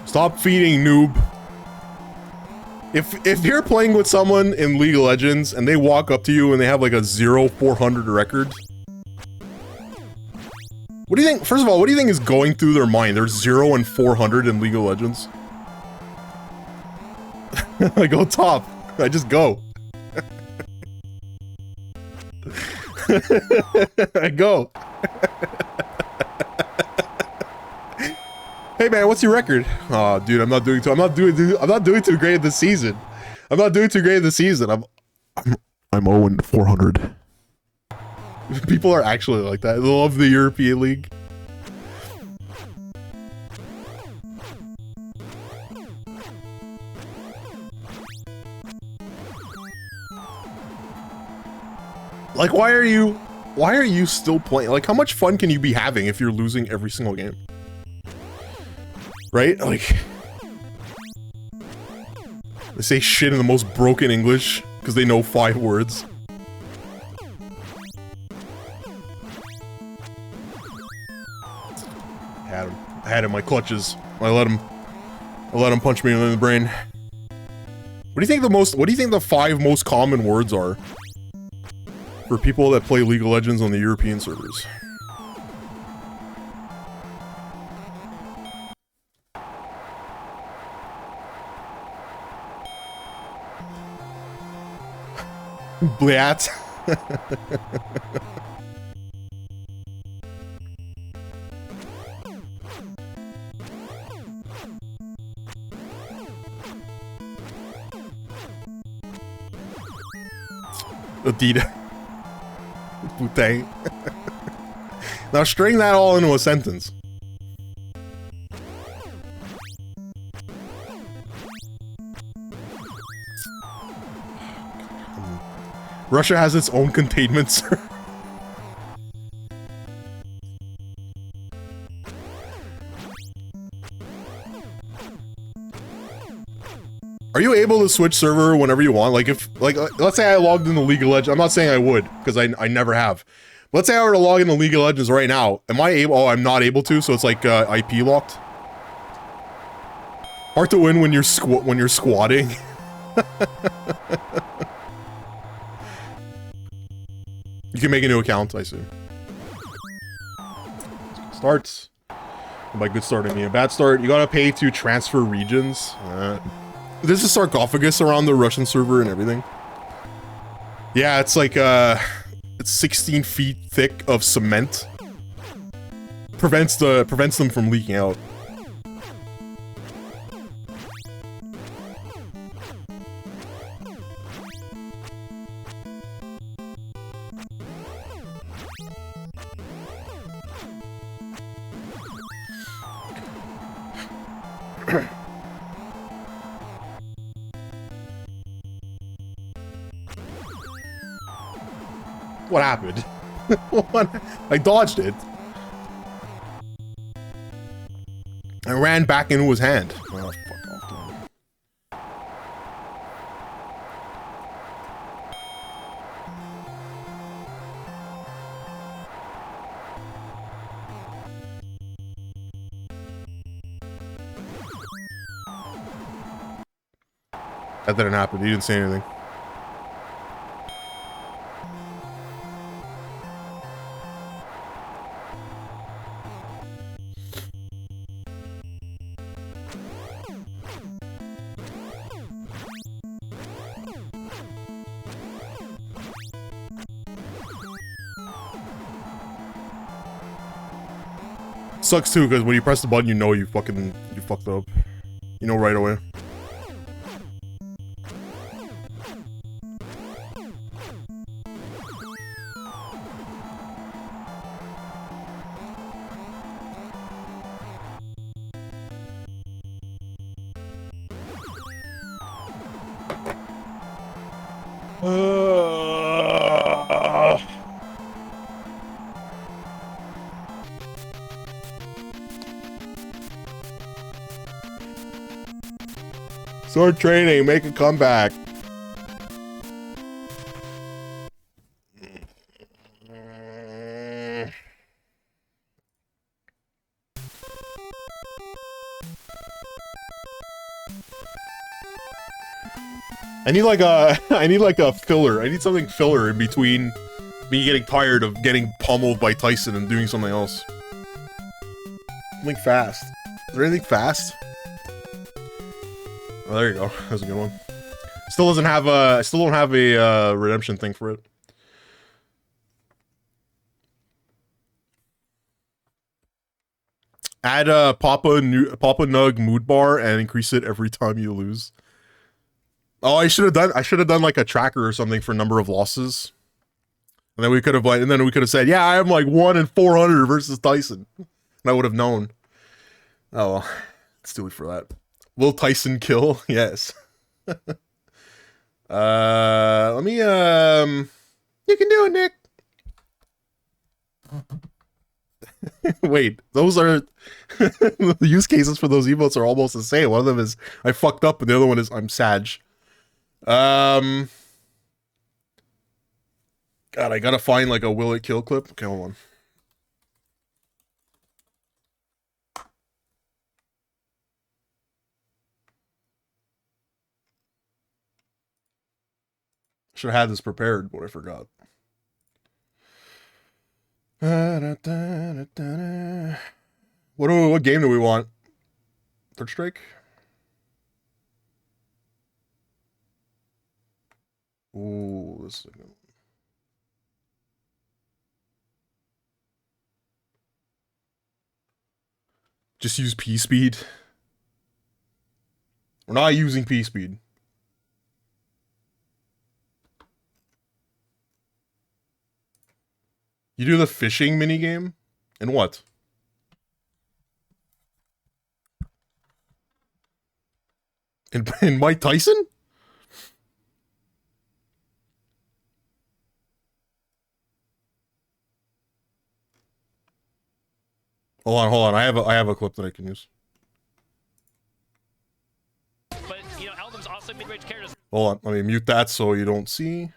Stop feeding, noob. If you're playing with someone in League of Legends and they walk up to you and they have like a 0-400 record, what do you think? First of all, what do you think is going through their mind? They're 0-400 in League of Legends. I go top. I just go. I go. Hey man, what's your record? Oh, dude, I'm not doing too great this season. I'm 0-400. People are actually like that. They love the European League. Like, why are you still playing? Like, how much fun can you be having if you're losing every single game? Right? Like, they say shit in the most broken English because they know 5 words. I had him in my clutches. I let him punch me in the brain. What do you think the 5 most common words are for people that play League of Legends on the European servers? Blat. Adida. Putang. Now string that all into a sentence. Russia has its own containment, sir. Are you able to switch server whenever you want? Like let's say I logged into League of Legends. I'm not saying I would, because I never have. But let's say I were to log into League of Legends right now. Am I able? Oh, I'm not able to, so it's like IP locked. Hard to win when you're squatting. You can make a new account, I see. Starts. By good start, I mean a bad start. You gotta pay to transfer regions. There's a sarcophagus around the Russian server and everything. Yeah, it's like, it's 16 feet thick of cement. Prevents them from leaking out. What happened? What? I dodged it. I ran back into his hand. Oh, fuck off, man. That didn't happen. He didn't say anything. Sucks too, because when you press the button, you know you fucked up. You know right away. Sword training, make a comeback. I need like a filler. I need something filler in between me getting tired of getting pummeled by Tyson and doing something else. Something fast. Is there anything fast? Oh, there you go. That's a good one. Still doesn't have a. I still don't have a redemption thing for it. Add a Papa Nug mood bar and increase it every time you lose. Oh, I should have done like a tracker or something for number of losses. And then we could have said, yeah, I'm like 1 in 400 versus Tyson. And I would have known. Oh well. Let's do it for that. Will Tyson kill? Yes. Let me you can do it, Nick. Wait, those are the use cases for those emotes are almost the same. One of them is I fucked up and the other one is I'm Sag. God, I gotta find like a will it kill clip. Okay, hold on. Should have had this prepared, but I forgot. What game do we want? Third Strike? Ooh, this is a good one. Just use P speed. We're not using P speed. You do the fishing minigame? And what? In Mike Tyson? Hold on. I have a clip that I can use. But you know, Album's also mid-range characters. Hold on, let me mute that so you don't see.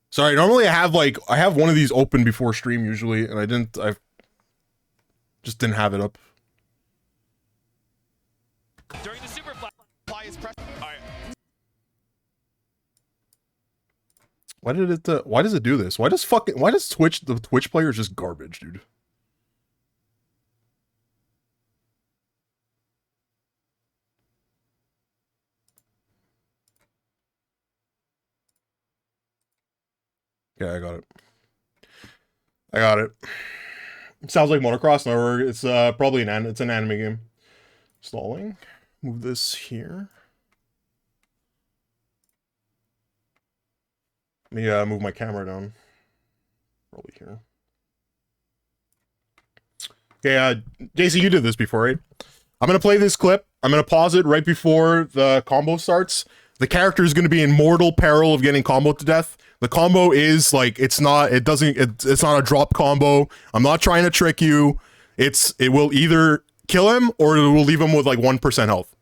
Sorry, normally I have one of these open before stream usually, and I just didn't have it up. During the super fly is pressure. All right. Why does it do this? Why does the Twitch player is just garbage, dude? Okay, I got it. It sounds like motocross. No, it's probably an anime game. Stalling. Move this here. Let me move my camera down. Probably here. Okay, JC, you did this before, right? I'm gonna play this clip. I'm gonna pause it right before the combo starts. The character is gonna be in mortal peril of getting comboed to death. The combo is like it's not a drop combo. I'm not trying to trick you. It will either kill him or it will leave him with like 1% health.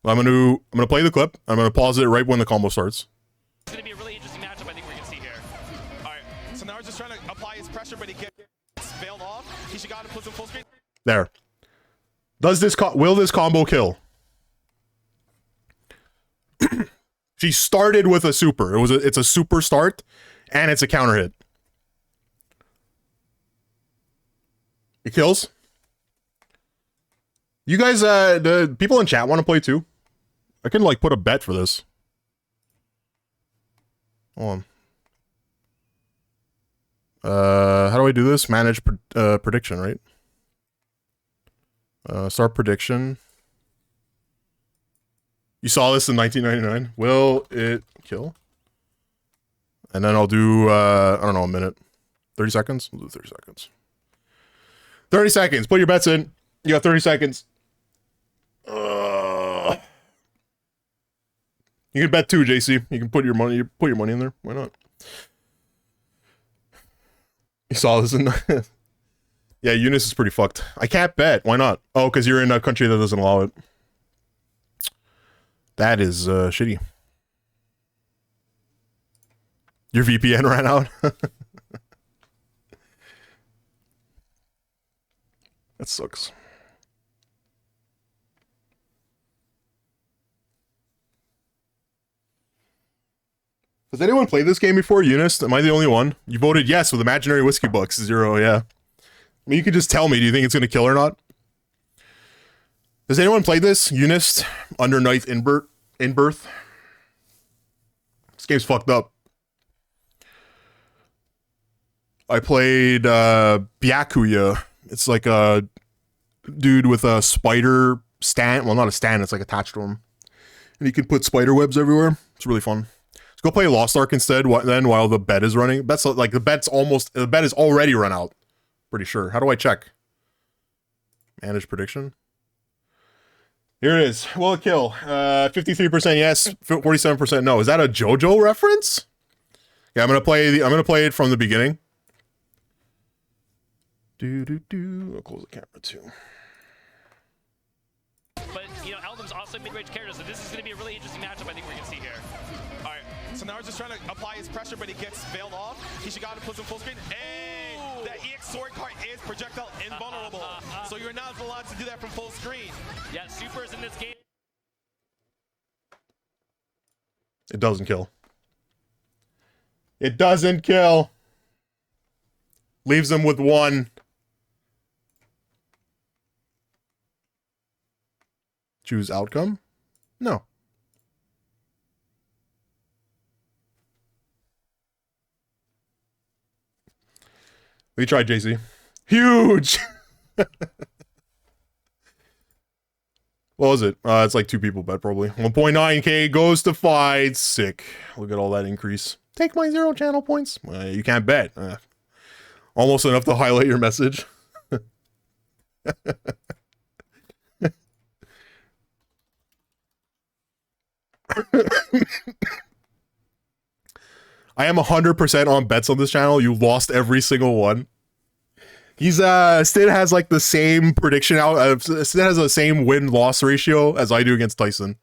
I'm gonna play the clip. I'm gonna pause it right when the combo starts. It's gonna be a really interesting matchup. I think we're gonna see here. All right. So now we're just trying to apply his pressure, but he gets veiled off. Kishigawa puts him full screen. There. Will this combo kill? She started with a super. It's a super start, and it's a counter hit. It kills. You guys, the people in chat want to play too. I can like put a bet for this. Hold on. How do I do this? Manage prediction, right? Start prediction. You saw this in 1999. Will it kill? And then I'll do, I don't know, a minute. 30 seconds? We'll do 30 seconds. 30 seconds. Put your bets in. You got 30 seconds. You can bet too, JC. You can put your money in there. Why not? You saw this in... Yeah, Eunice is pretty fucked. I can't bet. Why not? Oh, because you're in a country that doesn't allow it. That is shitty. Your VPN ran out. That sucks. Has anyone played this game before, Eunice? Am I the only one? You voted yes with imaginary whiskey bucks. 0, yeah. I mean, you could just tell me, do you think it's going to kill or not? Has anyone played this? Eunice, under ninth in birth? This game's fucked up. I played Byakuya. It's like a dude with a spider stand. Well, not a stand, it's like attached to him. And you can put spider webs everywhere. It's really fun. Let's go play Lost Ark instead, then while the bet is running. The bet is already run out. Pretty sure. How do I check? Manage prediction. Here it is. Will it kill? 53% yes, 47% no. Is that a JoJo reference? Yeah, I'm gonna play it from the beginning. I'll close the camera too. But you know, Eldon's also mid-range character, so this is going to be a really interesting matchup. I think we're going to see here. All right, so now we're just trying to apply his pressure, but he gets veiled off. Hishigawa puts him full screen. Hey, that EX sword card is projectile invulnerable, so you're not allowed to do that from full screen. Yeah, supers in this game. It doesn't kill. It doesn't kill. Leaves them with 1. Choose outcome? No. We tried, JC. Huge! What was it? It's like 2 people bet, probably. 1.9k goes to fight. Sick. Look at all that increase. Take my 0 channel points. You can't bet. Almost enough to highlight your message. I am 100% on bets on this channel. You lost every single one. He's Stid has like the same prediction out. Stid has the same win-loss ratio as I do against Tyson.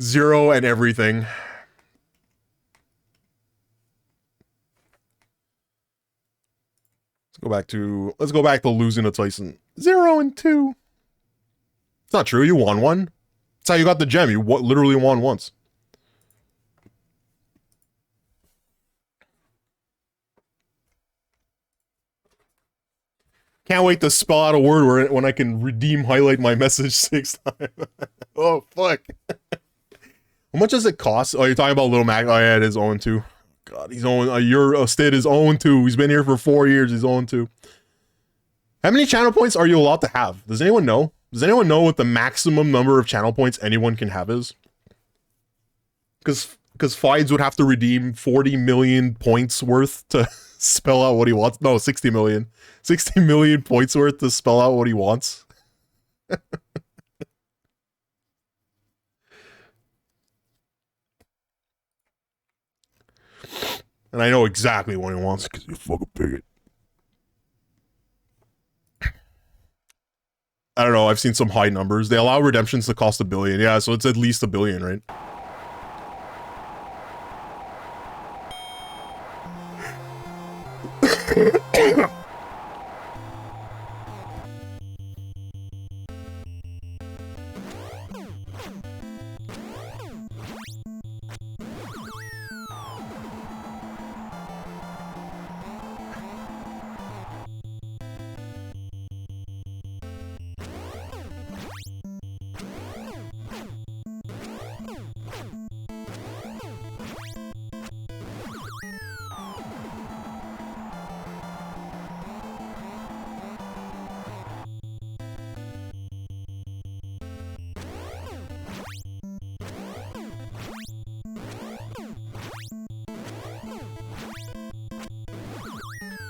0 and everything. Let's go back to losing to Tyson. 0 and 2. It's not true. You won 1. That's how you got the gem. You literally won once. Can't wait to spell out a word when I can highlight my message 6 times. Oh, fuck. How much does it cost? Oh, you're talking about Little Mac? Oh, yeah, it is 0-2. God, he's 0. Your Stid is 0-2. He's been here for 4 years. He's 0-2. How many channel points are you allowed to have? Does anyone know? Does anyone know what the maximum number of channel points anyone can have is? Because Fides would have to redeem 40 million points worth to spell out what he wants. No, 60 million. 60 million points worth to spell out what he wants. And I know exactly what he wants because you fucking bigot. I don't know, I've seen some high numbers. They allow redemptions to cost $1 billion. Yeah, so it's at least $1 billion, right?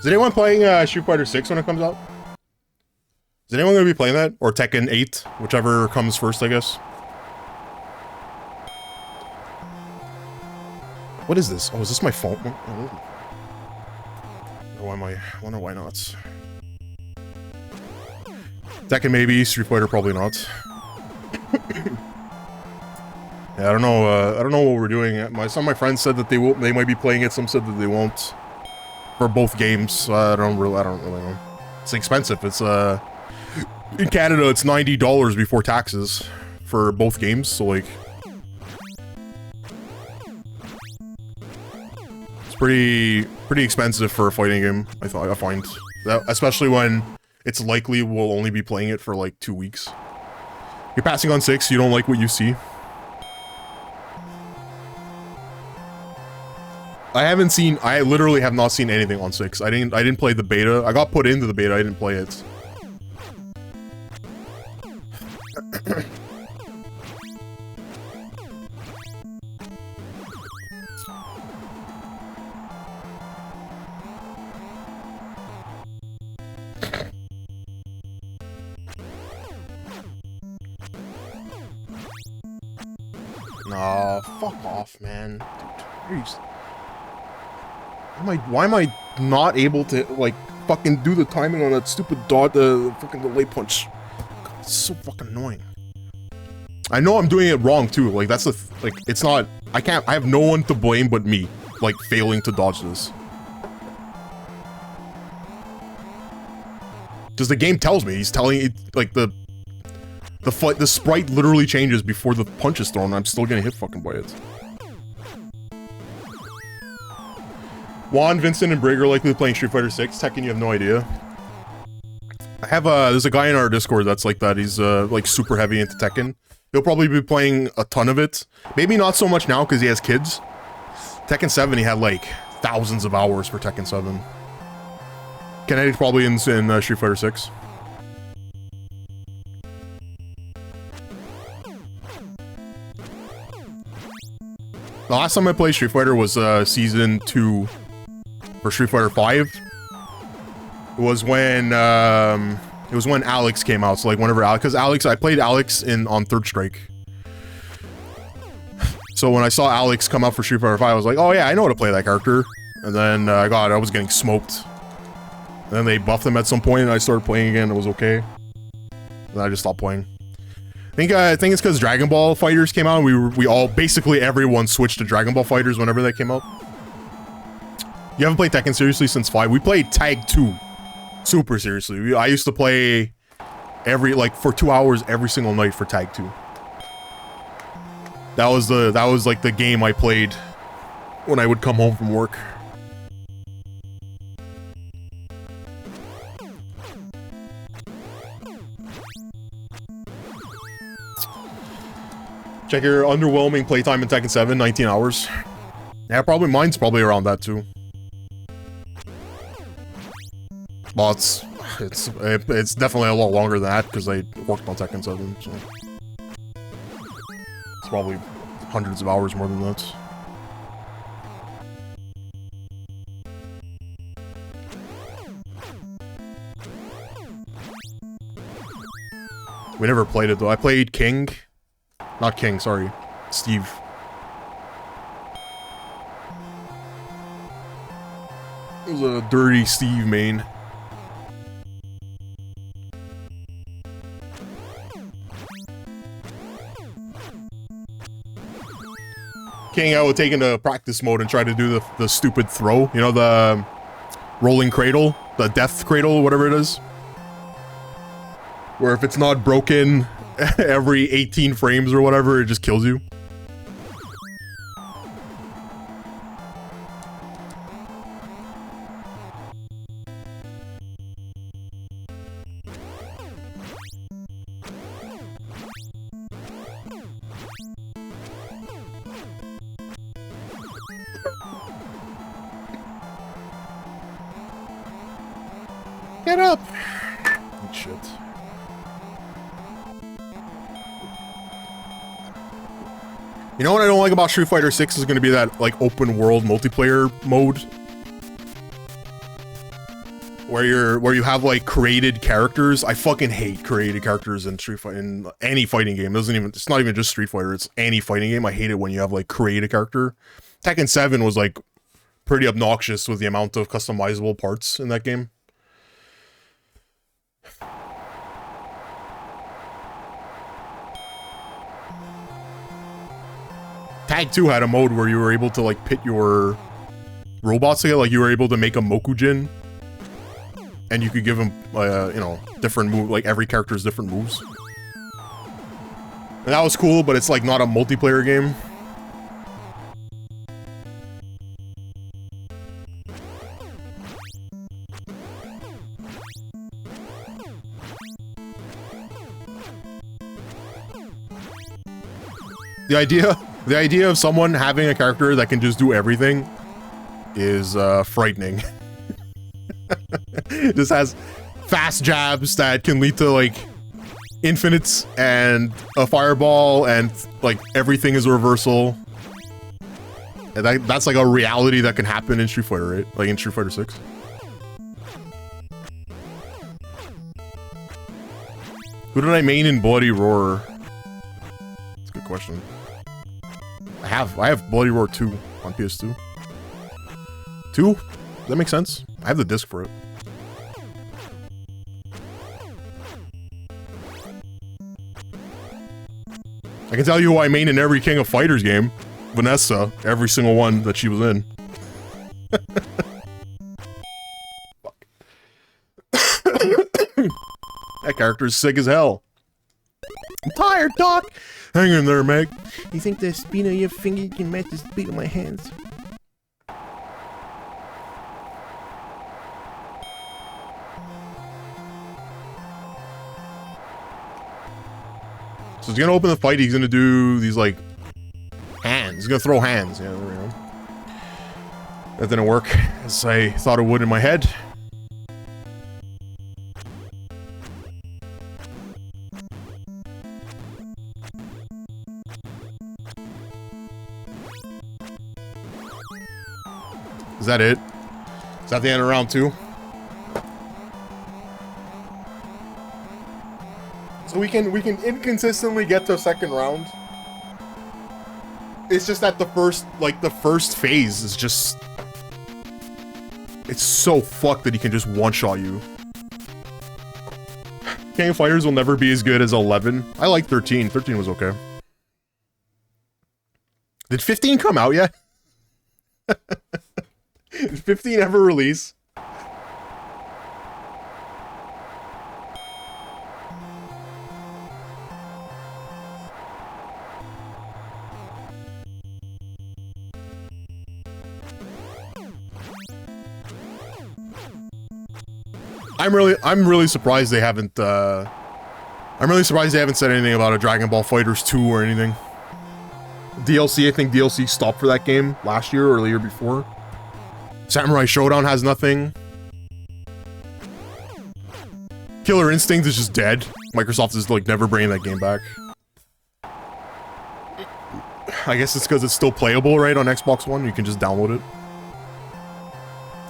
Is anyone playing Street Fighter 6 when it comes out? Is anyone going to be playing that? Or Tekken 8? Whichever comes first, I guess. What is this? Oh, is this my phone? Oh, I wonder why not. Tekken maybe, Street Fighter probably not. Yeah, I don't know what we're doing. Some of my friends said that they might be playing it. Some said that they won't. For both games, so I don't really know. It's expensive. It's in Canada, it's $90 before taxes for both games. So like, it's pretty expensive for a fighting game. I find that, especially when it's likely we'll only be playing it for like 2 weeks. You're passing on 6. You don't like what you see. I literally have not seen anything on 6. I didn't play the beta. I got put into the beta, I didn't play it. Nah, fuck off, man. Dude, why am I not able to, like, fucking do the timing on that stupid fucking delay punch? God, it's so fucking annoying. I know I'm doing it wrong, too. Like, that's it's not, I have no one to blame but me, like, failing to dodge this. Because the game tells me, he's telling it, like, the sprite literally changes before the punch is thrown, and I'm still getting hit fucking by it. Juan, Vincent, and Brig are likely playing Street Fighter 6. Tekken, you have no idea. I have there's a guy in our Discord that's like that. He's like super heavy into Tekken. He'll probably be playing a ton of it. Maybe not so much now because he has kids. Tekken 7, he had like thousands of hours for Tekken 7. Kennedy's probably in Street Fighter 6. The last time I played Street Fighter was Season 2 for Street Fighter 5. It was when Alex came out, so like whenever I played Alex on Third Strike. So when I saw Alex come out for Street Fighter 5, I was like, oh yeah, I know how to play that character. And then I was getting smoked. And then they buffed him at some point and I started playing again, it was okay. And I just stopped playing. I think it's because Dragon Ball Fighters came out, and basically everyone switched to Dragon Ball Fighters whenever that came out. You haven't played Tekken seriously since 5. We played Tag 2 super seriously. I used to play for 2 hours every single night for Tag 2. That was like the game I played when I would come home from work. Check your underwhelming playtime in Tekken 7, 19 hours. Yeah, mine's probably around that too. Well, it's definitely a lot longer than that because I worked on Tekken 7, so it's probably hundreds of hours more than that. We never played it though. I played King. Not King, sorry. Steve. It was a dirty Steve main. King, I would take into practice mode and try to do the stupid throw. You know, the rolling cradle? The death cradle, whatever it is. Where if it's not broken every 18 frames or whatever, it just kills you. Get up! Shit. You know what I don't like about Street Fighter 6 is going to be that, like, open world multiplayer mode. Where you have, like, created characters. I fucking hate created characters in in any fighting game. It's not even just Street Fighter, it's any fighting game. I hate it when you have, like, created character. Tekken 7 was, like, pretty obnoxious with the amount of customizable parts in that game. Tag 2 had a mode where you were able to like pit your robots together, like you were able to make a Mokujin, and you could give them, you know, different move, like every character's different moves. And that was cool, but it's like not a multiplayer game. The idea of someone having a character that can just do everything is frightening. It just has fast jabs that can lead to like infinites and a fireball, and like everything is a reversal. And that's like a reality that can happen in Street Fighter, right? Like in Street Fighter 6. Who did I main in Bloody Roar? That's a good question. I have Bloody Roar 2 on PS2. 2? Does that make sense? I have the disc for it. I can tell you who I main in every King of Fighters game. Vanessa, every single one that she was in. Fuck. That character is sick as hell. I'm tired, Doc. Hang in there, Meg. You think the speed of your finger can match the speed of my hands? So he's gonna open the fight, he's gonna do these like hands. He's gonna throw hands, yeah, there we go. That didn't work as I thought it would in my head. Is that it? Is that the end of round 2? So we can inconsistently get to a second round. It's just that the first phase is just, it's so fucked that he can just one-shot you. King of Fighters will never be as good as 11. I like 13. 13 was okay. Did 15 come out yet? Did 15 ever release? I'm really surprised they haven't I'm really surprised they haven't said anything about a Dragon Ball FighterZ 2 or anything. DLC, I think DLC stopped for that game last year or the year before. Samurai Showdown has nothing. Killer Instinct is just dead. Microsoft is like never bringing that game back. I guess it's because it's still playable, right, on Xbox One. You can just download it.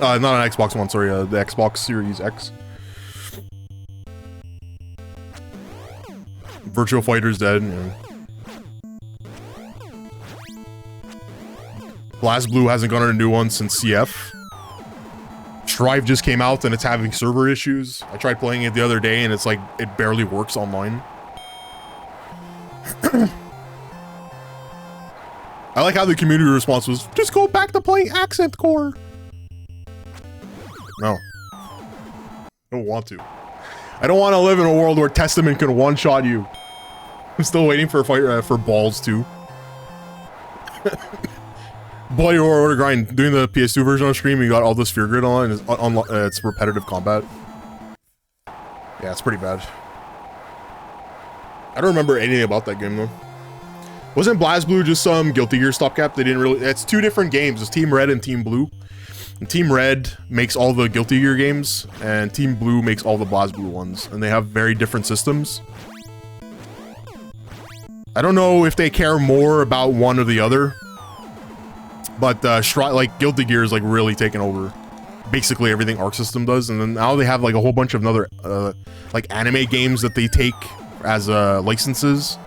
Not on Xbox One, sorry, the Xbox Series X. Virtual Fighter's dead. Yeah. BlazBlue hasn't gotten a new one since CF. Strive just came out and it's having server issues. I tried playing it the other day and it's like, it barely works online. I like how the community response was, just go back to playing Accent Core. No. I don't want to. I don't want to live in a world where Testament can one-shot you. I'm still waiting for a fight for Balls.II. Bloody Order Grind. Doing the PS2 version on stream, you got all the sphere grid on, it's repetitive combat. Yeah, it's pretty bad. I don't remember anything about that game though. Wasn't BlazBlue just some Guilty Gear stopgap? They didn't really. It's two different games. It's Team Red and Team Blue. And Team Red makes all the Guilty Gear games, and Team Blue makes all the BlazBlue ones, and they have very different systems. I don't know if they care more about one or the other, but like Guilty Gear is like really taking over basically everything Arc System does, and then now they have like a whole bunch of other like anime games that they take as licenses,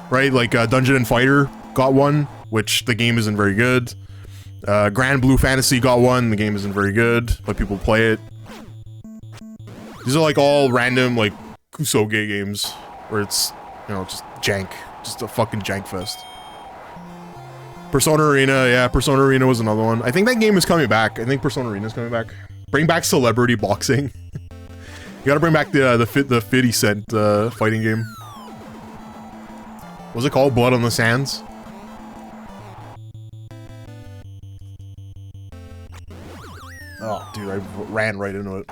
right? Like Dungeon and Fighter got one, which the game isn't very good. Grand Blue Fantasy got one, the game isn't very good, but people play it. These are like all random like Kusoge games where it's, you know, just jank. Just a fucking jank fest. Persona Arena, yeah, Persona Arena was another one. I think that game is coming back. I think Persona Arena is coming back. Bring back celebrity boxing. You gotta bring back the 50 Cent fighting game. What's it called? Blood on the Sands? Oh, dude, I ran right into it.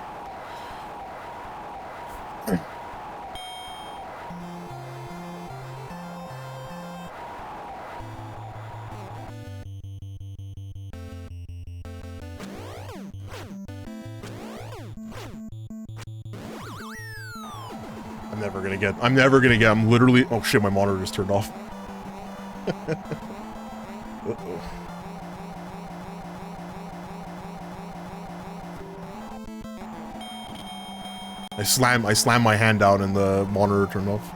I'm never gonna get, I'm literally, oh shit, my monitor just turned off. Uh-oh. I slammed my hand down and the monitor turned off.